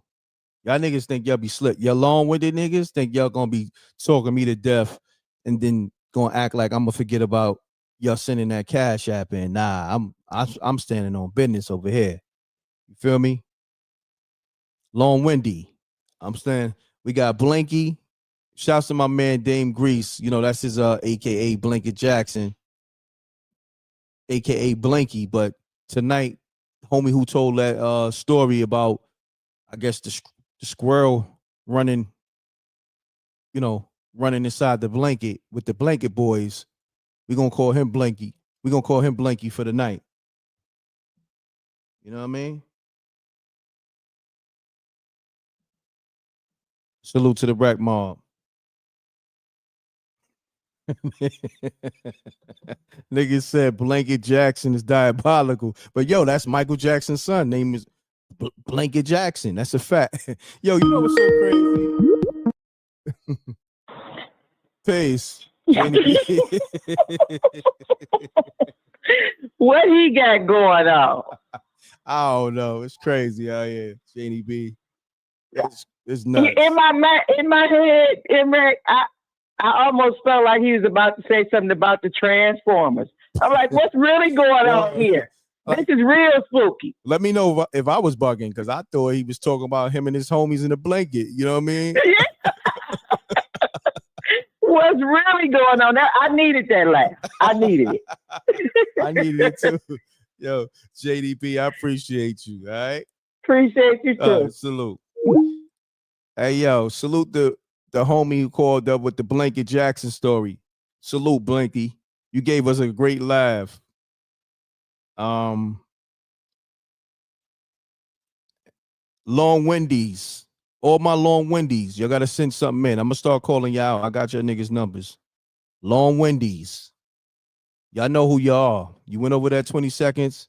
Y'all niggas think y'all be slick. Y'all long-winded niggas think y'all gonna be talking me to death and then gonna act like I'm gonna forget about y'all sending that cash app in. Nah, I'm standing on business over here. You feel me? Long-windy. I'm saying we got Blanky. Shouts to my man Dame Grease. You know, that's his AKA Blanket Jackson, AKA Blanky. But tonight, homie who told that story about, I guess, the squirrel running, running inside the blanket with the blanket boys. We're gonna call him Blanky. We're gonna call him Blanky for the night. You know what I mean? Salute to the Rack Mob. Niggas said Blanket Jackson is diabolical. But yo, that's Michael Jackson's son. Name is Blanket Jackson. That's a fact. Yo, you know what's so crazy? Pace. What he got going on? I don't know. It's crazy out here, Janie B. It's nuts. In my head, M.Reck, I almost felt like he was about to say something about the Transformers. I'm like, what's really going on here? This is real spooky. Let me know if I was bugging, because I thought he was talking about him and his homies in the blanket. You know what I mean? What's really going on? I needed that laugh. I needed it. I needed it too. Yo, JDP, I appreciate you. All right. Appreciate you too. Salute. Hey, yo, salute the homie who called up with the Blanket Jackson story. Salute, Blanky. You gave us a great laugh. Long Wendy's. All my Long Wendy's. Y'all gotta send something in. I'm gonna start calling y'all out. I got your niggas' numbers. Long Wendy's. Y'all know who you are. You went over that 20 seconds.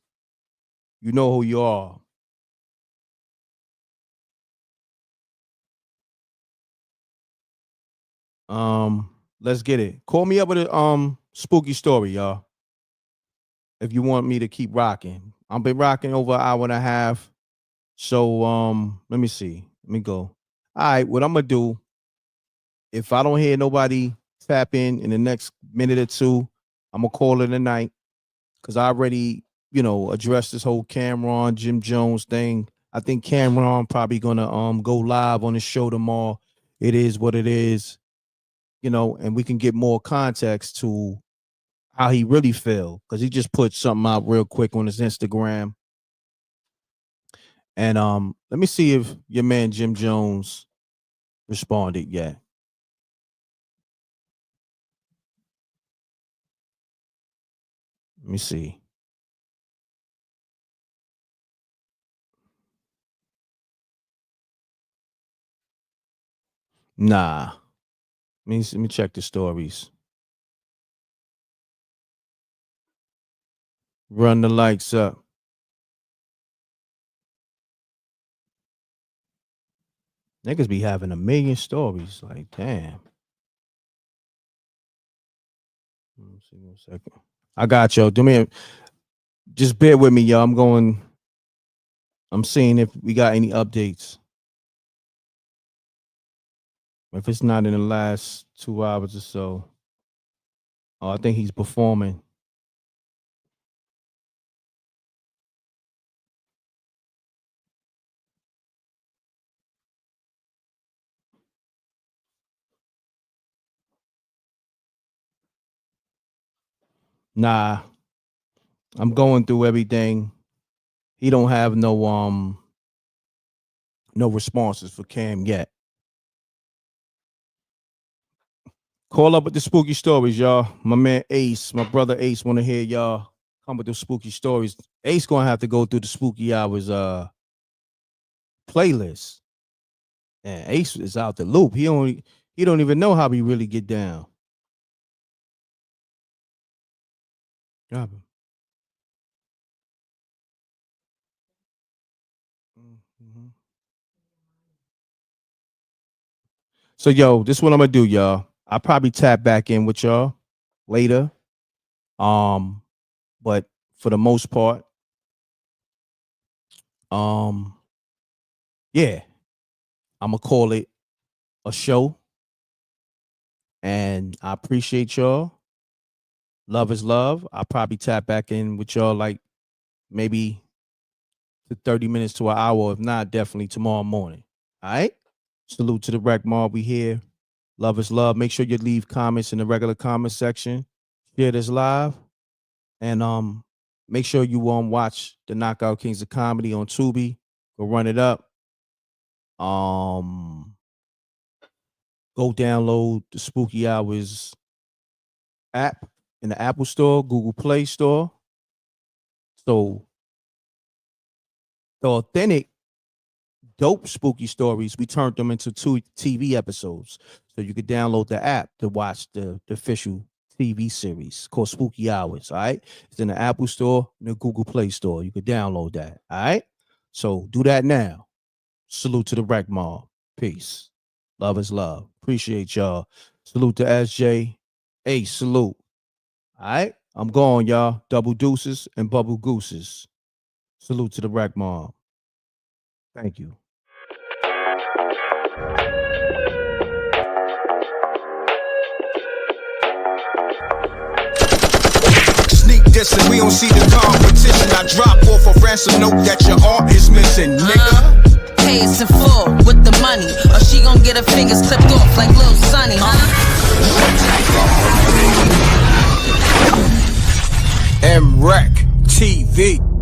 You know who you are. Let's get it. Call me up with a spooky story, y'all. If you want me to keep rocking. I've been rocking over an hour and a half. So let me see. Let me go. All right, what I'm gonna do, if I don't hear nobody tap in the next minute or two, I'm gonna call it a night. Cause I already, addressed this whole Cameron, Jim Jones thing. I think Cameron probably gonna go live on the show tomorrow. It is what it is. And we can get more context to how he really feel, because he just put something out real quick on his Instagram. And let me see if your man Jim Jones responded yet. Let me see. Nah. Let me check the stories. Run the lights up. Niggas be having a million stories. Like, damn. Let me see 1 second. I got y'all. Just bear with me, y'all. I'm seeing if we got any updates. If it's not in the last 2 hours or so. Oh, I think he's performing. Nah. I'm going through everything. He don't have no responses for Cam yet. Call up with the spooky stories, y'all. My man Ace, my brother Ace, want to hear y'all come with the spooky stories. Ace gonna have to go through the spooky hours playlist. And Ace is out the loop. He don't even know how we really get down. So, yo, this is what I'm gonna do, y'all. I'll probably tap back in with y'all later. But for the most part, yeah, I'm gonna call it a show. And I appreciate y'all. Love is love. I'll probably tap back in with y'all like maybe 30 minutes to an hour. If not, definitely tomorrow morning. All right. Salute to the Rec Mob. We here. Love is love. Make sure you leave comments in the regular comment section. Share this live. And make sure you watch the Knockout Kings of Comedy on Tubi. Go run it up. Go download the Spooky Hours app in the Apple Store, Google Play Store. So the authentic, dope spooky stories, we turned them into 2 TV episodes. So you could download the app to watch the official TV series called Spooky Hours. All right. It's in the Apple Store and the Google Play Store. You could download that. All right. So do that now. Salute to the Rec Mob. Peace. Love is love. Appreciate y'all. Salute to SJ. Hey, salute. All right. I'm going, y'all. Double deuces and bubble gooses. Salute to the Rec Mob. Thank you. Sneak dissing, we don't see the competition. I drop off a ransom note that your art is missing, nigga. Pay us in full with the money, or she gon' get her fingers clipped off like Lil Sonny, MRecktv.